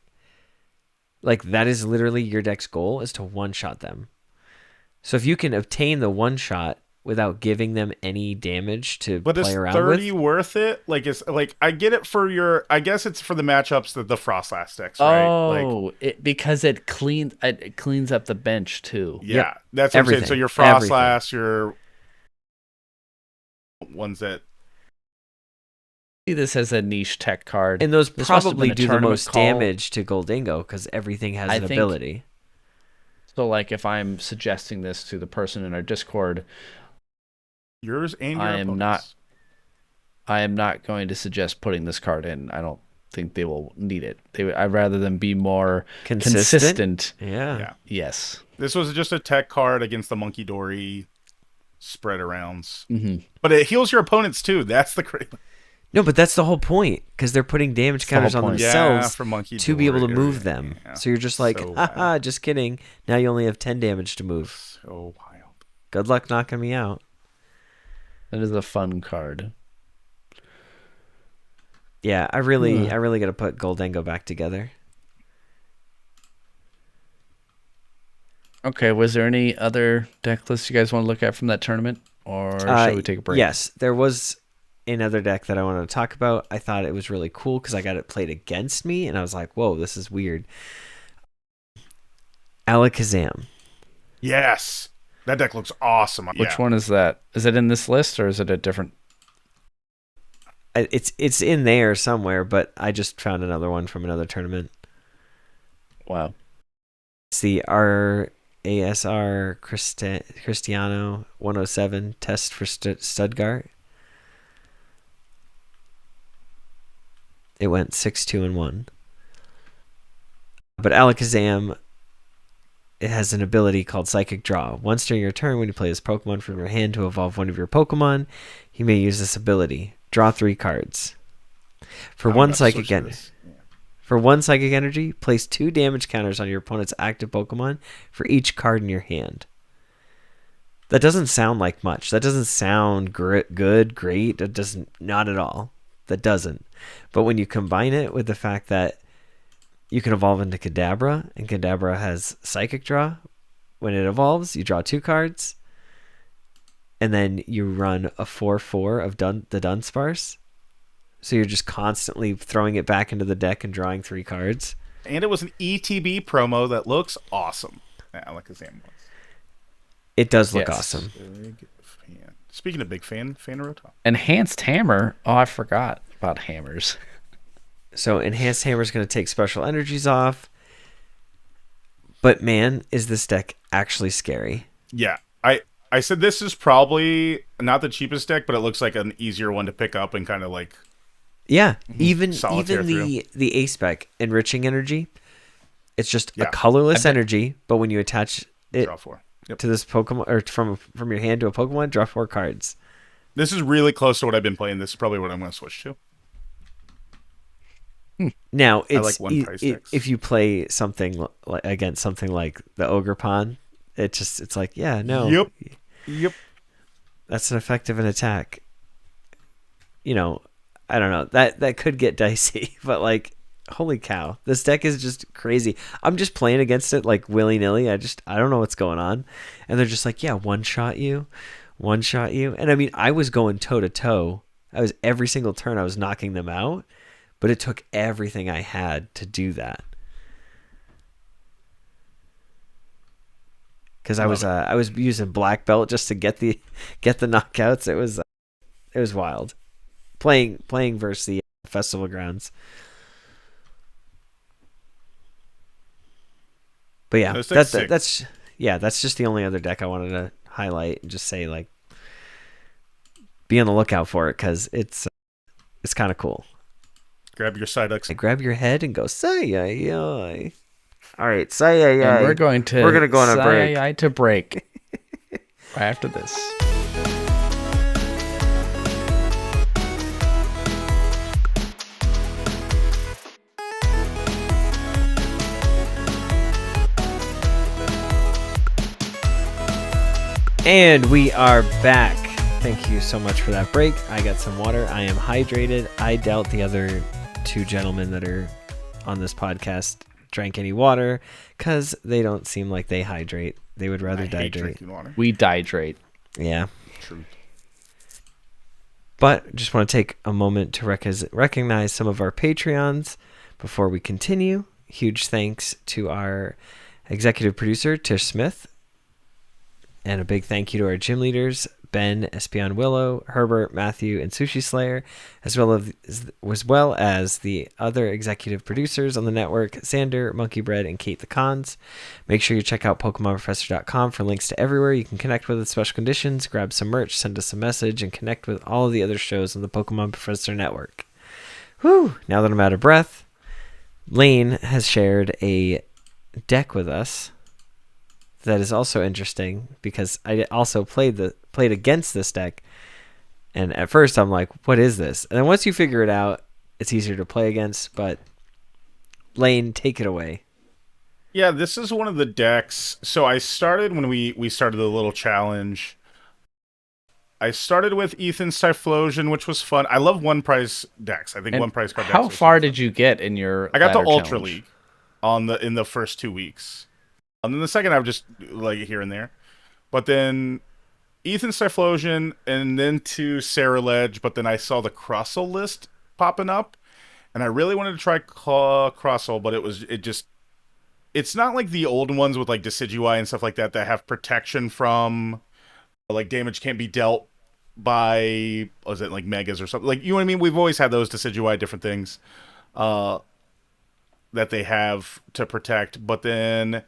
Like, that is literally your deck's goal, is to one-shot them. So if you can obtain the one-shot without giving them any damage to play around with. But is 30 worth it? Like, it's like, I get it for your, I guess it's for the matchups that the Frostlass decks, right? Oh, because it cleans up the bench too. Yeah, that's what I'm saying. So your Frostlass, your ones that. See this as a niche tech card. And those probably do the most damage to Goldengo because everything has an ability. So, like, if I'm suggesting this to the person in our Discord, yours and your opponents. I am not going to suggest putting this card in. I don't think they will need it. I'd rather them be more consistent. Yeah. Yes. This was just a tech card against the Monkey Dory spread arounds. Mm-hmm. But it heals your opponents too. That's the great. No, but that's the whole point, because they're putting damage counters on themselves to be able to move them. Yeah. So you're just like, haha, just kidding. Now you only have 10 damage to move. So wild. Good luck knocking me out. That is a fun card. Yeah, I really got to put Goldengo back together. Okay, was there any other deck lists you guys want to look at from that tournament? Or should we take a break? Yes, there was another deck that I wanted to talk about. I thought it was really cool because I got it played against me, and I was like, whoa, this is weird. Alakazam. Yes. That deck looks awesome. Which one is that? Is it in this list, or is it a different? It's in there somewhere, but I just found another one from another tournament. Wow. It's the RASR Cristiano 107 test for Stuttgart. It went 6-2-1. But Alakazam, it has an ability called Psychic Draw. Once during your turn, when you play this Pokemon from your hand to evolve one of your Pokemon, you may use this ability. Draw 3 cards. For one psychic energy, place 2 damage counters on your opponent's active Pokemon for each card in your hand. That doesn't sound like much. That doesn't sound good, great. It doesn't, not at all. That doesn't. But when you combine it with the fact that you can evolve into Kadabra, and Kadabra has Psychic Draw. When it evolves, you draw 2 cards, and then you run a 4/4 of the Dunsparce. So you're just constantly throwing it back into the deck and drawing 3 cards. And it was an ETB promo that looks awesome. Alakazam was. It does look awesome. Big fan. Speaking of big fan Naruto. Enhanced Hammer. Oh, I forgot about hammers. So Enhanced Hammer is going to take special energies off. But man, is this deck actually scary. Yeah. I said this is probably not the cheapest deck, but it looks like an easier one to pick up and kind of like... Yeah, even the A-Spec Enriching Energy, it's just a colorless energy, but when you attach it to this Pokemon, or from your hand to a Pokemon, draw 4 cards. This is really close to what I've been playing. This is probably what I'm going to switch to. Now, it's if you play something against something like the Ogerpon, it's like, yeah, no. Yep. That's an effective an attack. You know, I don't know. That could get dicey, but like, holy cow. This deck is just crazy. I'm just playing against it like willy-nilly. I don't know what's going on. And they're just like, yeah, one-shot you. And I mean, I was going toe-to-toe. Every single turn I was knocking them out, but it took everything I had to do that. Because I was using black belt just to get the knockouts. It was wild. Playing versus the Festival Grounds. But yeah, that's just the only other deck I wanted to highlight and just say, like, be on the lookout for it because it's kind of cool. Grab your Psyducks. Grab your head and go say. All right, say. We're going to go on a break. To break. Right after this. And we are back. Thank you so much for that break. I got some water. I am hydrated. I doubt the other two gentlemen that are on this podcast drank any water because they don't seem like they hydrate. They would rather dihydrate. We dihydrate. Yeah. Truth. But just want to take a moment to recognize some of our Patreons before we continue. Huge thanks to our executive producer, Tish Smith. And a big thank you to our gym leaders, Ben, Espion Willow, Herbert, Matthew, and Sushi Slayer, as well as the other executive producers on the network, Xander, Monkey Bread, and Kate the Cons. Make sure you check out PokemonProfessor.com for links to everywhere you can connect with special conditions, grab some merch, send us a message, and connect with all of the other shows on the Pokemon Professor Network. Whew! Now that I'm out of breath, Lane has shared a deck with us that is also interesting because I also played against this deck, and at first I'm like, what is this? And then once you figure it out, it's easier to play against. But Lane, take it away. Yeah, this is one of the decks. So I started when we started the little challenge. I started with Ethan's Typhlosion, which was fun. I love one price decks. I think one price card decks. How far did you get in your I got to Ultra challenge? League in the first 2 weeks. And then the second I was just like here and there. But then Ethan's Typhlosion and then to Sarah Ledge, but then I saw the Crustle list popping up. And I really wanted to try Crustle, but it's not like the old ones with like Decidueye and stuff like that have protection from like damage can't be dealt by, was it like Megas or something? Like, you know what I mean? We've always had those Decidueye different things that they have to protect. But then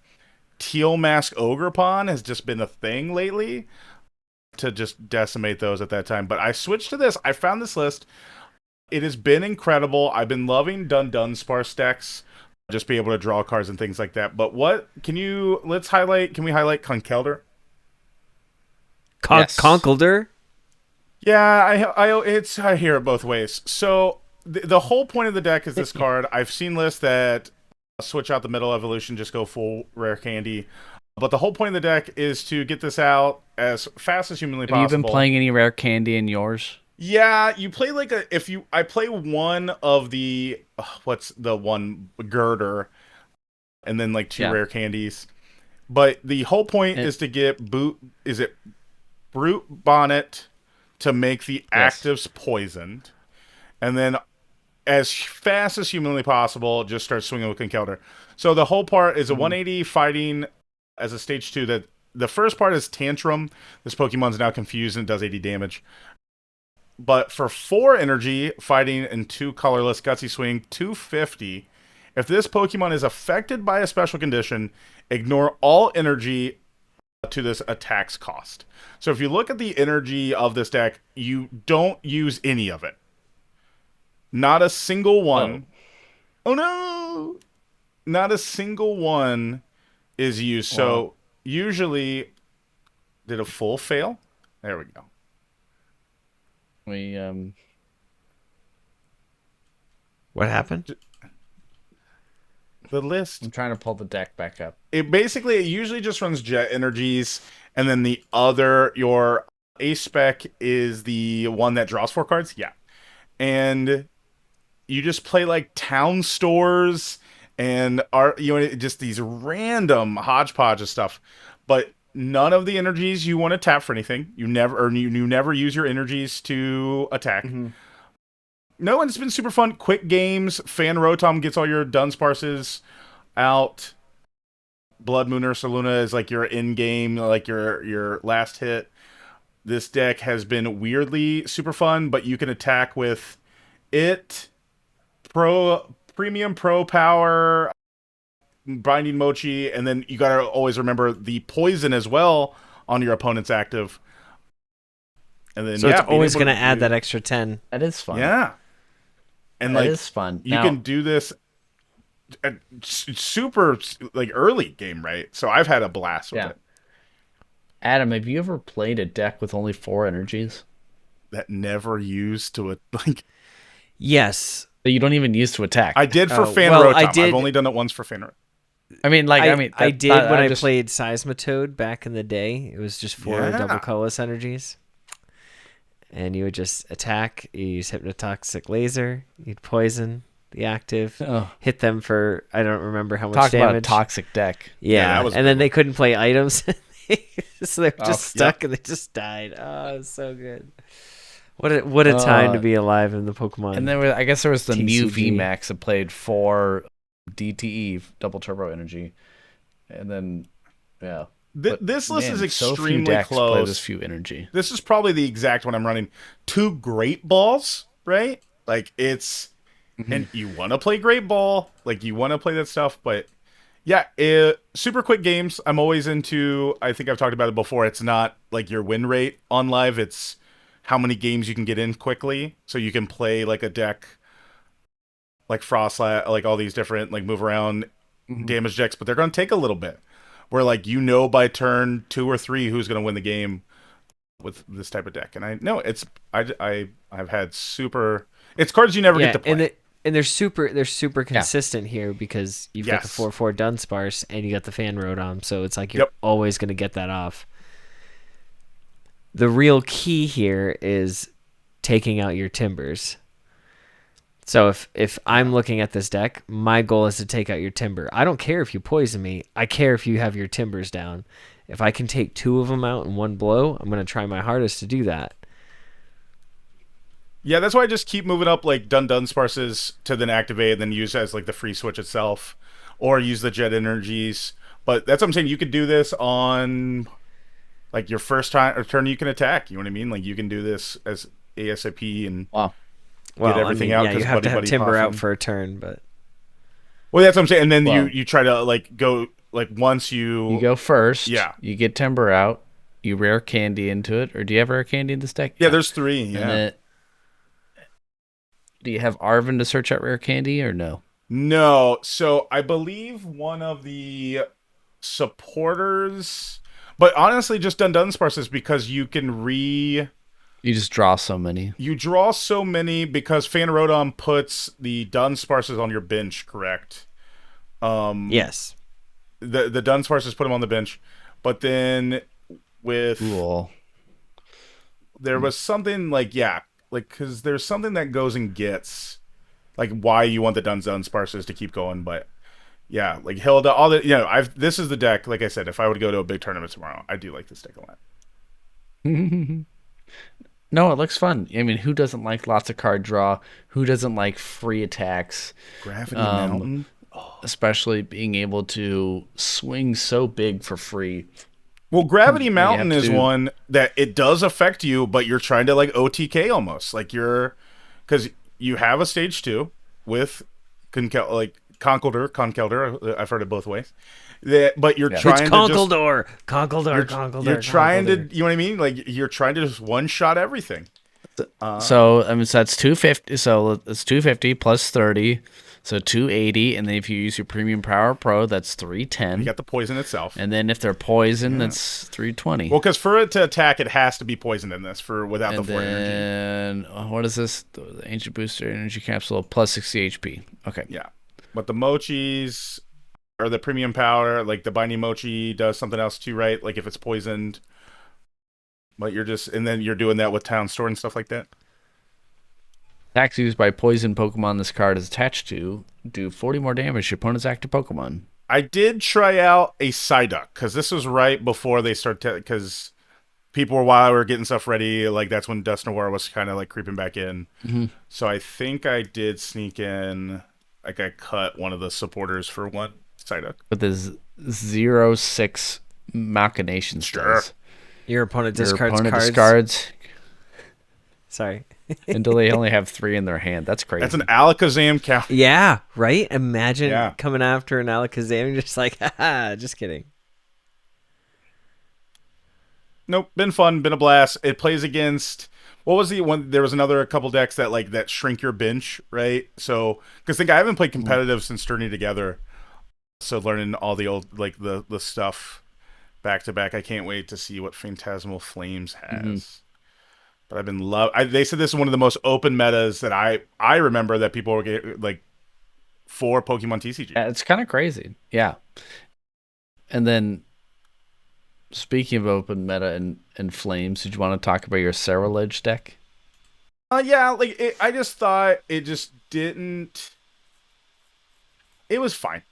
Teal Mask Ogrepon has just been a thing lately to just decimate those at that time. But I switched to this. I found this list. It has been incredible. I've been loving Dunsparce decks. Just be able to draw cards and things like that. But can we highlight Conkeldurr? Yes. Conkeldurr? Yeah, I hear it both ways. So the whole point of the deck is this card. I've seen lists that switch out the middle evolution, just go full rare candy. But the whole point of the deck is to get this out as fast as humanly possible. Have you been playing any rare candy in yours? Yeah, you play like I play one of the what's the one girder, and then like two rare candies. But the whole point is to get Brute Bonnet to make the actives poisoned, and then as fast as humanly possible, just start swinging with Conkeldurr. So the whole part is a 180 fighting as a stage 2. That the first part is Tantrum. This Pokemon's now confused and does 80 damage. But for 4 energy, fighting and 2 colorless, Gutsy Swing, 250. If this Pokemon is affected by a special condition, ignore all energy to this attack's cost. So if you look at the energy of this deck, you don't use any of it. Not a single one. Oh no! Not a single one is used. Wow. So usually, did a full fail? There we go. What happened? The list. I'm trying to pull the deck back up. It usually just runs jet energies, and then your ace spec is the one that draws 4 cards. Yeah. And you just play like town stores and just these random hodgepodge of stuff. But none of the energies you want to tap for anything. You never use your energies to attack. Mm-hmm. No, and it's been super fun. Quick games. Fan Rotom gets all your Dunsparces out. Blood Moon Ursa Luna is like your in-game, like your last hit. This deck has been weirdly super fun, but you can attack with it, Premium Pro Power, Binding Mochi, and then you gotta always remember the poison as well on your opponent's active. And then so it's always gonna add that extra 10. That is fun. Yeah. And that is fun. You can do this at super like early game, right? So I've had a blast with it. Adam, have you ever played a deck with only 4 energies? That never used to it, like. Yes. That you don't even use to attack. I did for Fan Rotom. I've only done it once for Fan Rotom. I mean, I did when I played Seismitoad back in the day. It was just 4 double colorless energies. And you would just attack, you use Hypnotoxic Laser, you'd poison the active, hit them for, I don't remember how much damage. Talk about a toxic deck. Yeah, and then they couldn't play items. So they were just stuck and they just died. Oh, it was so good. What a time to be alive in the Pokemon. And then I guess there was the TCG. Mew VMAX that played 4 DTE, double turbo energy. And then, yeah. This list is extremely decks close. Play this few energy. This is probably the exact one I'm running. 2 Great Balls, right? Like it's, and you want to play Great Ball, like you want to play that stuff, but yeah, super quick games. I'm always into. I think I've talked about it before. It's not like your win rate on live. It's how many games you can get in quickly, so you can play like a deck, like Frostlat, like all these different like move around damage decks, but they're going to take a little bit. Where like by turn 2 or 3 who's going to win the game with this type of deck, and I know I've had super. It's cards you never get to play. And they're super consistent here because you've got the 4/4 Dunsparce and you got the Fan Rotom, so it's like you're always going to get that off. The real key here is taking out your Timbers. So if I'm looking at this deck, my goal is to take out your Timber. I don't care if you poison me. I care if you have your Timbers down. If I can take 2 of them out in one blow, I'm going to try my hardest to do that. Yeah, that's why I just keep moving up like Dunsparces to then activate and then use as like the free switch itself, or use the jet energies. But that's what I'm saying. You could do this on like your first time or turn you can attack. You know what I mean? Like you can do this as ASAP and get everything out. Yeah, you have to have Timber out for a turn, but that's what I'm saying. And then you try to like go like once you go first. Yeah, you get Timber out. You rare candy into it, or do you have rare candy in this deck? Yeah, there's 3. Yeah. Do you have Arvin to search out rare candy or no? No. So I believe one of the supporters, but honestly, just Dunsparces because you can You just draw so many. You draw so many because Fan Rotom puts the Dunsparces on your bench, correct? Yes. The Dunsparces put them on the bench, but then with there was something like because there's something that goes and gets like why you want the Dunsparces to keep going, but yeah, like Hilda, all the this is the deck. Like I said, if I would go to a big tournament tomorrow, I do like this deck a lot. No, it looks fun. I mean, who doesn't like lots of card draw? Who doesn't like free attacks? Gravity Mountain, especially being able to swing so big for free. Well, Gravity Mountain is one that it does affect you, but you're trying to like OTK almost. Like because you have a stage 2 with Conkeldurr. I've heard it both ways. But you're trying to Conkeldurr. You're trying to, you know what I mean? Like you're trying to just one shot everything. So that's 250. So it's 250 plus 30. So 280, and then if you use your Premium Power Pro, that's 310. You got the poison itself. And then if they're poison, that's 320. Well, because for it to attack, it has to be poisoned in this without the 4 energy. And what is this? The Ancient Booster Energy Capsule plus 60 HP. Okay. Yeah. But the Mochis or the Premium Power, like the Binding Mochi does something else too, right? Like if it's poisoned. But and then you're doing that with Town Store and stuff like that. Attacks used by poison Pokemon this card is attached to do 40 more damage to your opponent's active Pokemon. I did try out a Psyduck because this was right before they started, because people were, while we were getting stuff ready, like that's when Dust Noir was kind of like creeping back in. So I think I did sneak in, like I cut one of the supporters for one Psyduck. But there's 0/6 Machinations. Sure. Your opponent discards cards. Sorry. Until they only have 3 in their hand. That's crazy. That's an Alakazam count. Yeah, right? Imagine coming after an Alakazam and just like, haha, just kidding. Nope, been fun, been a blast. It plays against, what was the one? There was a couple decks that shrink your bench, right? So, because I haven't played competitive since Journey Together. So learning all the old, like the stuff back to back. I can't wait to see what Phantasmal Flames has. But I've been they said this is one of the most open metas that I remember that people were for Pokemon TCG. Yeah, it's kind of crazy. Yeah. And then, speaking of open meta and flames, did you want to talk about your Skyridge deck? Yeah, like I just thought it just didn't. It was fine.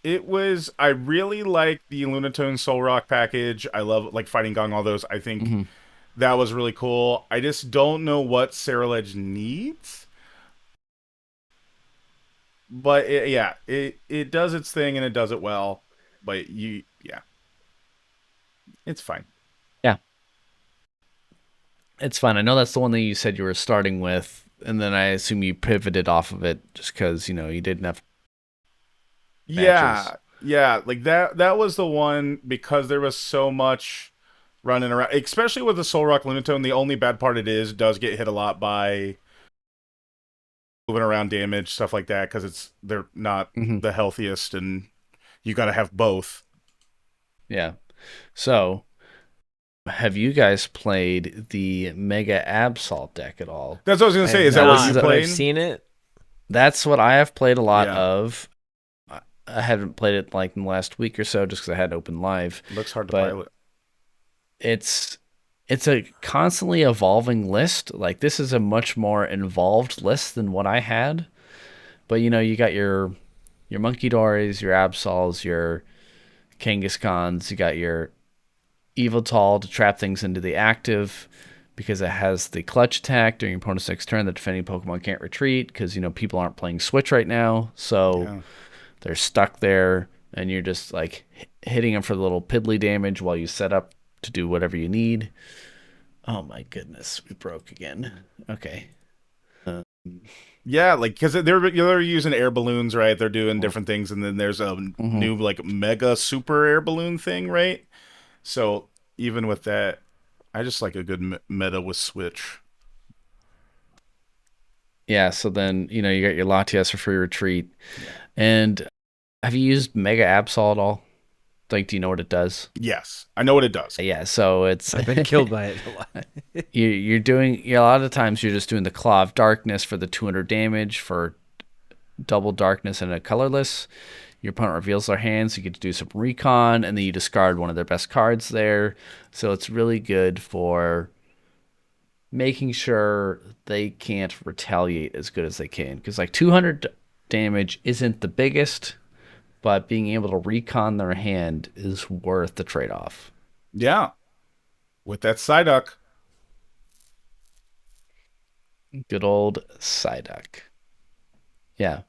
It was. I really like the Lunatone Soul Rock package. I love like Fighting Gong, all those. I think that was really cool. I just don't know what Skyridge needs. But it does its thing and it does it well. But it's fine. Yeah, it's fine. I know that's the one that you said you were starting with, and then I assume you pivoted off of it just because you didn't have matches. Yeah, like that was the one because there was so much running around, especially with the Soul Rock Lunatone. The only bad part does get hit a lot by moving around damage, stuff like that, because they're not the healthiest, and you got to have both. Yeah. So, have you guys played the Mega Absol deck at all? That's what I was gonna say. Is that what you played? I've seen it. That's what I have played a lot of. I haven't played it like in the last week or so, just because I had open live. Looks hard to pilot. It's a constantly evolving list. Like, this is a much more involved list than what I had. But you got your Monkey Dories, your Absols, your Kangaskhans, you got your Eviltal to trap things into the active because it has the clutch attack during your opponent's next turn. The defending Pokemon can't retreat because people aren't playing Switch right now, so they're stuck there, and you're just like hitting them for the little piddly damage while you set up to do whatever you need. Oh my goodness, we broke again. Okay. Yeah, like because they're using air balloons, right? They're doing different things, and then there's a new like mega super air balloon thing, right? So even with that, I just like a good meta with Switch. Yeah, so then you got your Latias for free retreat, and have you used Mega Absol at all? Like, do you know what it does? Yes, I know what it does. Yeah, so I've been killed by it a lot. You're doing a lot of times you're just doing the Claw of Darkness for the 200 damage for double darkness and a colorless. Your opponent reveals their hands, you get to do some recon, and then you discard one of their best cards there. So it's really good for making sure they can't retaliate as good as they can. Because like 200 damage isn't the biggest, but being able to recon their hand is worth the trade-off. Yeah. With that Psyduck. Good old Psyduck. Yeah.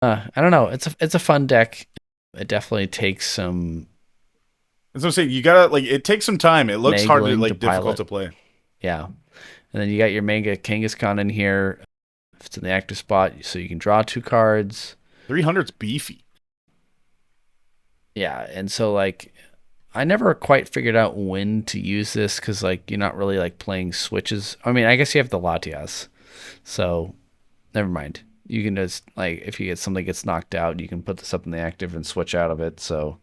I don't know. It's a fun deck. It definitely takes some. As I'm saying, you gotta it takes some time. It looks hard to difficult to play. Yeah, and then you got your Mega Kangaskhan in here. If it's in the active spot, so you can draw 2 cards. 300's beefy. Yeah, and so I never quite figured out when to use this because you're not really playing switches. I mean, I guess you have the Latias, so never mind. You can just if you get something gets knocked out, you can put this up in the active and switch out of it. So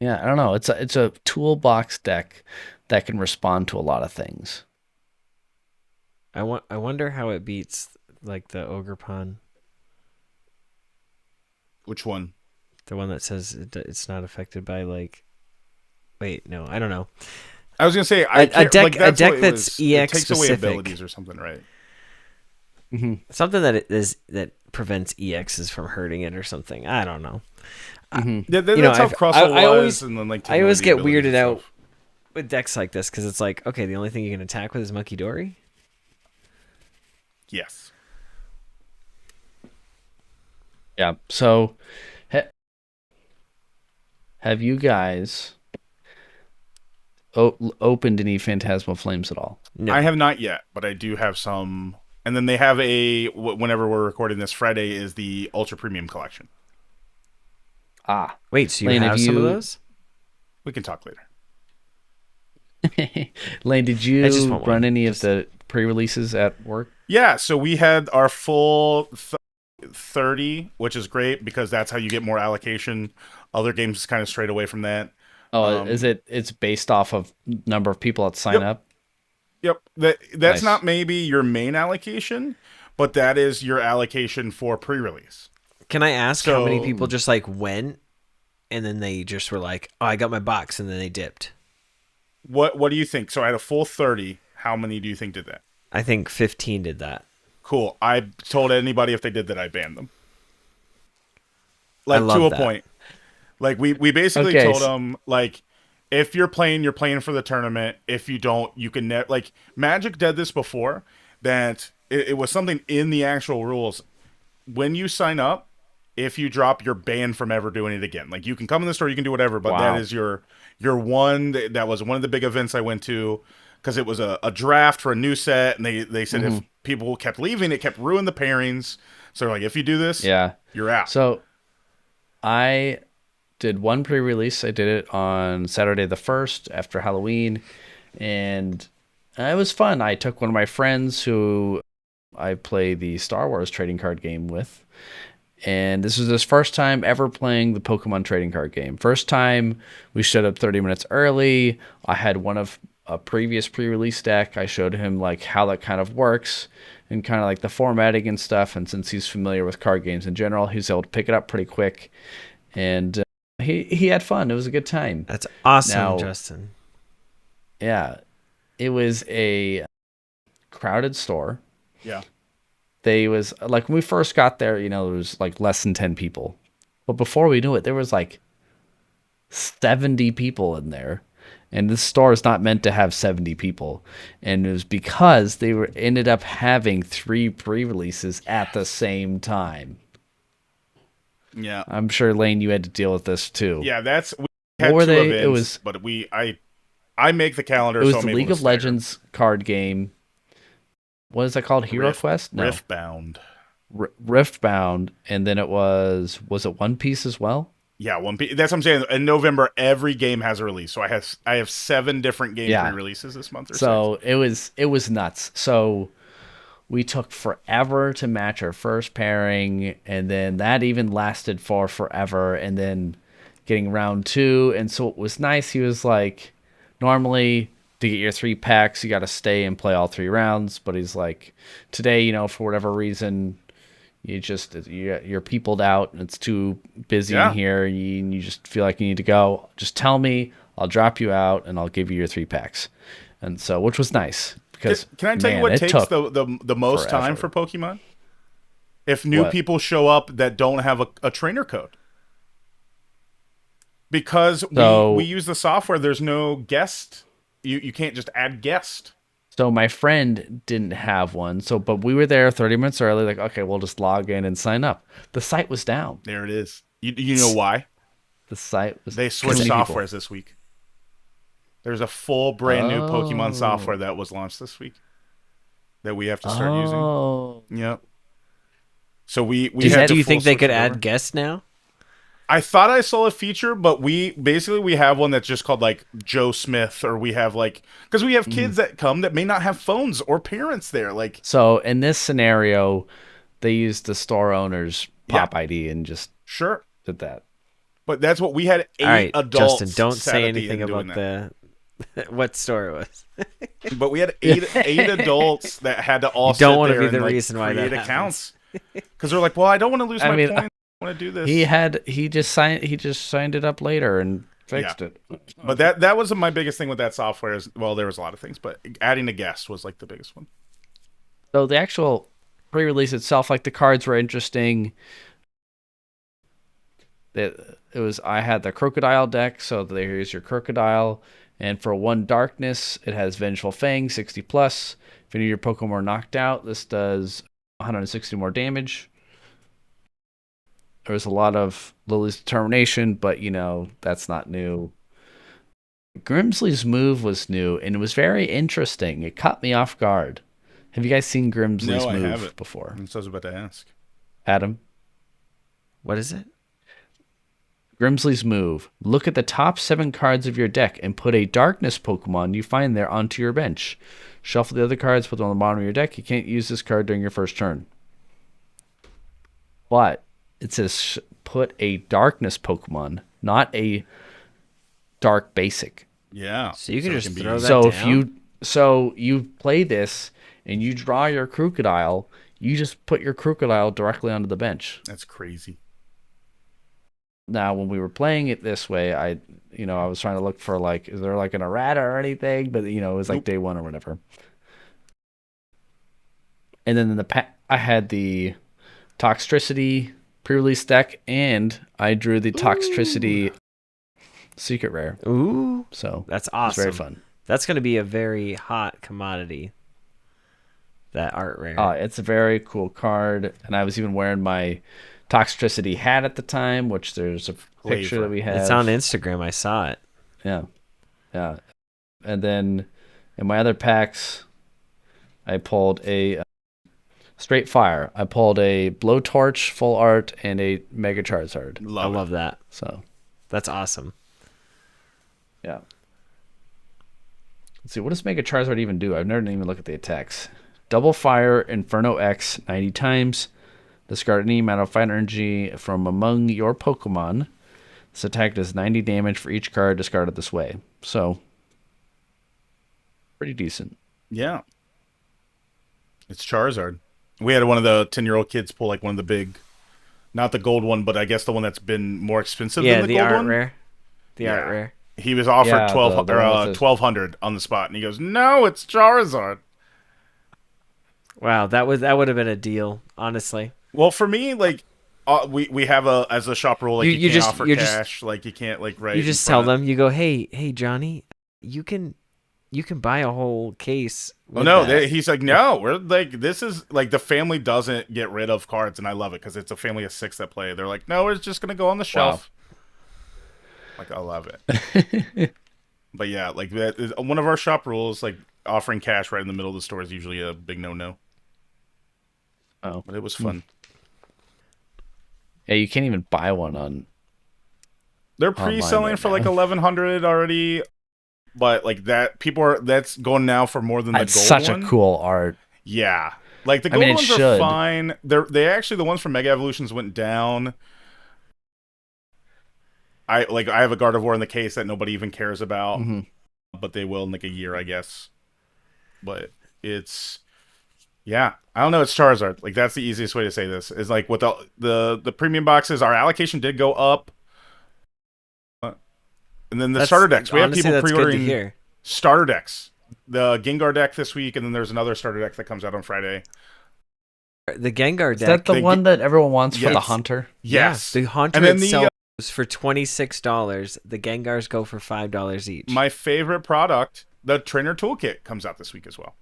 yeah, I don't know. It's a toolbox deck that can respond to a lot of things. I wonder how it beats the Ogre Pawn. Which one? The one that says it's not affected by Wait, no, I don't know. I was gonna say a deck that's EX takes specific. away abilities or something, right? Something that prevents EXs from hurting it or something. I don't know. That's how Crossbow was, and then I always get weirded out with decks like this because it's okay, the only thing you can attack with is Monkey Dory. Yes. Yeah. So, have you guys opened any Phantasmal Flames at all? No. I have not yet, but I do have some. And then they have whenever we're recording this, Friday is the Ultra Premium Collection. Ah. Wait, so you have some of those? We can talk later. Lane, did you run any of the pre-releases at work? Yeah, so we had our full 30, which is great because that's how you get more allocation. Other games kind of strayed away from that. Oh, it's based off of number of people that sign up? Yep. That's nice. Not maybe your main allocation, but that is your allocation for pre-release. Can I ask how many people just like went and then they just were like, oh, I got my box, and then they dipped? What do you think? So I had a full 30. How many do you think did that? I think 15 did that. Cool. I told anybody if they did that, I banned them. Like, I love to a that. point. Like, we basically told them, like, if you're playing for the tournament. If you don't, you can like, Magic did this before, that it was something in the actual rules. When you sign up, if you drop, you're banned from ever doing it again. Like, you can come in the store, you can do whatever, but that is your one. That was one of the big events I went to, because it was a draft for a new set, and they said if people kept leaving, it kept ruining the pairings. So they're like, if you do this, you're out. So I did one pre-release. I did it on Saturday the 1st after Halloween, and it was fun. I took one of my friends who I play the Star Wars trading card game with, and this was his first time ever playing the Pokemon trading card game. First time we showed up 30 minutes early. I had one of a previous pre-release deck. I showed him like how that kind of works and kind of like the formatting and stuff, and since he's familiar with card games in general, he was able to pick it up pretty quick, and he had fun. It was a good time. That's awesome, Justin. Yeah, it was a crowded store. Yeah. They was like, when we first got there, there was like less than 10 people. But before we knew it, there was like 70 people in there. And this store is not meant to have 70 people. And it was because they ended up having 3 pre-releases at the same time. Yeah. I'm sure, Lane, you had to deal with this too. Yeah, we had 2 events, but I make the calendar. It was so the League of Legends card game. What is that called? Hero Quest? No. Riftbound. Riftbound, and then it was it One Piece as well? Yeah, One Piece. That's what I'm saying. In November, every game has a release. So I have 7 different game pre-releases this month. So it was nuts. So we took forever to match our first pairing, and then that even lasted for forever, and then getting round 2. And so it was nice. He was like, normally to get your 3 packs, you got to stay and play all 3 rounds. But he's like, today, for whatever reason, you're peopled out and it's too busy in here, and you just feel like you need to go. Just tell me, I'll drop you out and I'll give you your 3 packs. And so, which was nice, because can I tell you what takes the most time for Pokemon? If new people show up that don't have a trainer code. Because we use the software, there's no guest. You can't just add guest. So my friend didn't have one. But we were there 30 minutes early. Like, okay, we'll just log in and sign up. The site was down. There it is. You know why? The site was. They switched softwares this week. There's a full brand new Pokemon software that was launched this week that we have to start using. Yep. So we do you think they could add guests now? I thought I saw a feature, but we have one that's just called like Joe Smith, or we have because we have kids that come that may not have phones or parents there. So in this scenario, they used the store owner's pop ID and just did that. But that's what we had. 8 adults. Justin, don't say anything about what store it was. But we had 8 adults that had to all. You don't want to be the reason why that accounts, because they're like, well, I don't want to lose my points. Want to do this. He just signed it up later and fixed it. But that was my biggest thing with that software. There was a lot of things, but adding a guest was like the biggest one. So the actual pre-release itself, like the cards were interesting. I had the Crocodile deck, so here's your Crocodile, and for 1 darkness, it has Vengeful Fang 60+. If any of your Pokemon are knocked out, this does 160 more damage. There was a lot of Lily's Determination, but, that's not new. Grimsley's move was new, and it was very interesting. It caught me off guard. Have you guys seen Grimsley's move before? So I was about to ask. Adam? What is it? Grimsley's move. Look at the top 7 cards of your deck and put a darkness Pokemon you find there onto your bench. Shuffle the other cards, put them on the bottom of your deck. You can't use this card during your first turn. But it says put a darkness Pokemon, not a dark basic. Yeah. So you can just throw that down. So you play this and you draw your Crocodile, You just put your crocodile directly onto the bench. That's crazy. Now, when we were playing it this way, I was trying to look for like, is there like an errata or anything? But it was like day one or whatever. And then in the I had the Toxtricity pre-release deck, and I drew the Toxtricity secret rare. Ooh, so that's awesome. It's very fun. That's going to be a very hot commodity. That art rare. It's a very cool card, and I was even wearing my Toxtricity hat at the time, which there's a picture that we have. It's on Instagram. I saw it. Yeah. And then in my other packs, I pulled a Straight Fire. I pulled a Blowtorch full art and a Mega Charizard. I love that. So that's awesome. Yeah. Let's see, what does Mega Charizard even do? I've never even looked at the attacks. Double Fire, Inferno X 90 times. Discard any amount of fighter energy from among your Pokemon. This attack does 90 damage for each card discarded this way. So, pretty decent. Yeah. It's Charizard. We had one of the 10-year-old kids pull like one of the big, not the gold one, but I guess the one that's been more expensive than the gold one. Rare. The art rare. He was offered 1200 on the spot, and he goes, "No, it's Charizard." Wow, that would have been a deal, honestly. Well, for me, like we have as a shop rule, like you can't offer cash, like you can't right. You just tell them, you go, hey Johnny, you can buy a whole case. Oh no, he's like, no, we're like, this is like the family doesn't get rid of cards, and I love it because it's a family of 6 that play. They're like, no, it's just gonna go on the shelf. Wow. Like, I love it. But yeah, like that is one of our shop rules. Like offering cash right in the middle of the store is usually a big no. Oh, but it was fun. Yeah, you can't even buy one on. They're pre-selling for like 1100 already, but like that's going now for more than the gold such one. A cool art. Yeah, like the gold ones are fine. They actually, the ones from Mega Evolutions went down. I have a Gardevoir in the case that nobody even cares about, but they will in like a year, I guess. But it's. Yeah, I don't know. It's Charizard. Like, that's the easiest way to say this. Is like with the premium boxes, our allocation did go up, and then the starter decks. We have people pre-ordering starter decks. The Gengar deck this week, and then there's another starter deck that comes out on Friday. The Gengar deck. Is that the one that everyone wants for the Hunter? Yes, the Hunter itself goes for $26. The Gengars go for $5 each. My favorite product, the Trainer Toolkit, comes out this week as well.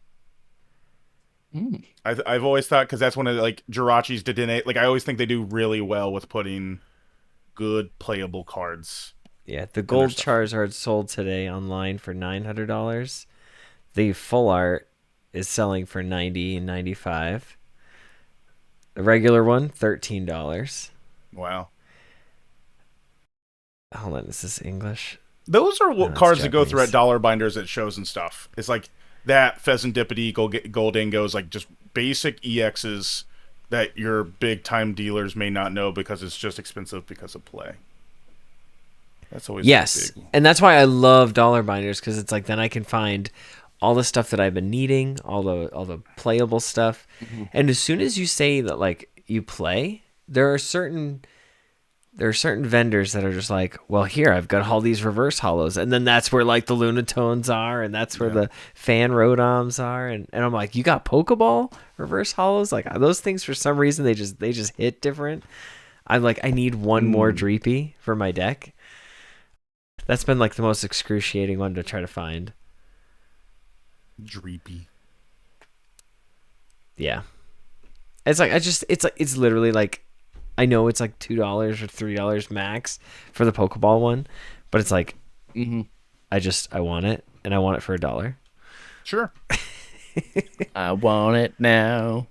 I've always thought, because that's one of like Jirachi's Dedenne, like I always think they do really well with putting good playable cards. Yeah, the gold Charizard sold today online for $900. The full art is selling for $90 and $95. The regular one, $13. Wow. Hold on, is this English? Those are cards that go through at dollar binders at shows and stuff. It's like that Pheasantipity, Goldengo's, like just basic EXs that your big time dealers may not know because it's just expensive because of play. That's always big. And that's why I love dollar binders, because it's like then I can find all the stuff that I've been needing, all the playable stuff. And as soon as you say that like you play, there are certain vendors that are just like, well, here, I've got all these reverse hollows. And then that's where like the Lunatones are, and that's where the Fan Rotoms are. And I'm like, you got Poké Ball reverse hollows? Like those things, for some reason, they just hit different. I'm like, I need one more Dreepy for my deck. That's been like the most excruciating one to try to find. Dreepy. Yeah. It's like, it's literally like, I know it's like $2 or $3 max for the Pokeball one, but it's like, I want it, and I want it for $1. Sure. I want it now.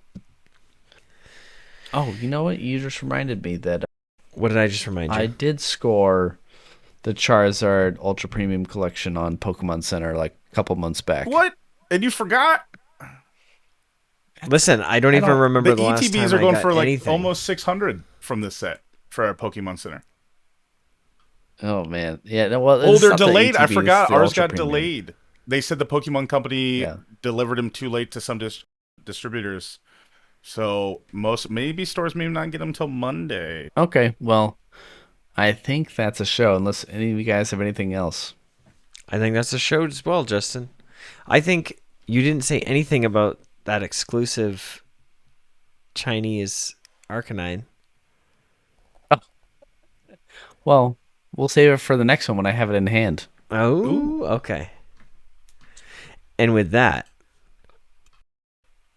Oh, you know what? You just reminded me that. What did I just remind you? I did score the Charizard Ultra Premium Collection on Pokemon Center like a couple months back. What? And you forgot? Listen, I don't even remember the last time ETBs are going for like anything. almost 600 from this set for our Pokemon Center. Oh man, yeah. No, well, they're delayed. I forgot. Ours got delayed. They said the Pokemon Company delivered them too late to some distributors. So maybe stores may not get them till Monday. Okay, well, I think that's a show, unless any of you guys have anything else. I think that's a show as well, Justin. I think you didn't say anything about that exclusive Chinese Arcanine. Oh. Well, we'll save it for the next one when I have it in hand. Oh, Ooh. Okay. And with that,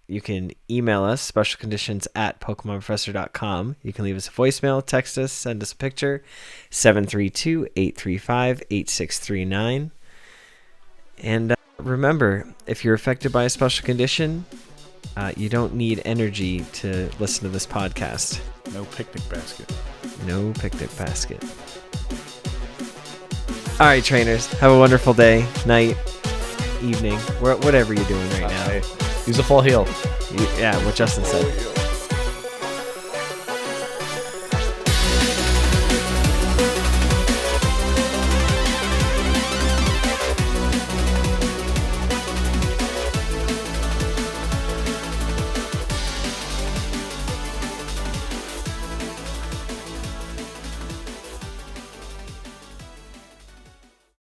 you can email us, specialconditions@pokemonprofessor.com. You can leave us a voicemail, text us, send us a picture, 732-835-8639. And remember, if you're affected by a special condition, you don't need energy to listen to this podcast. No picnic basket. No picnic basket. All right, trainers, have a wonderful day, night, evening, whatever you're doing right now. Use a full heal. Yeah, what Justin said.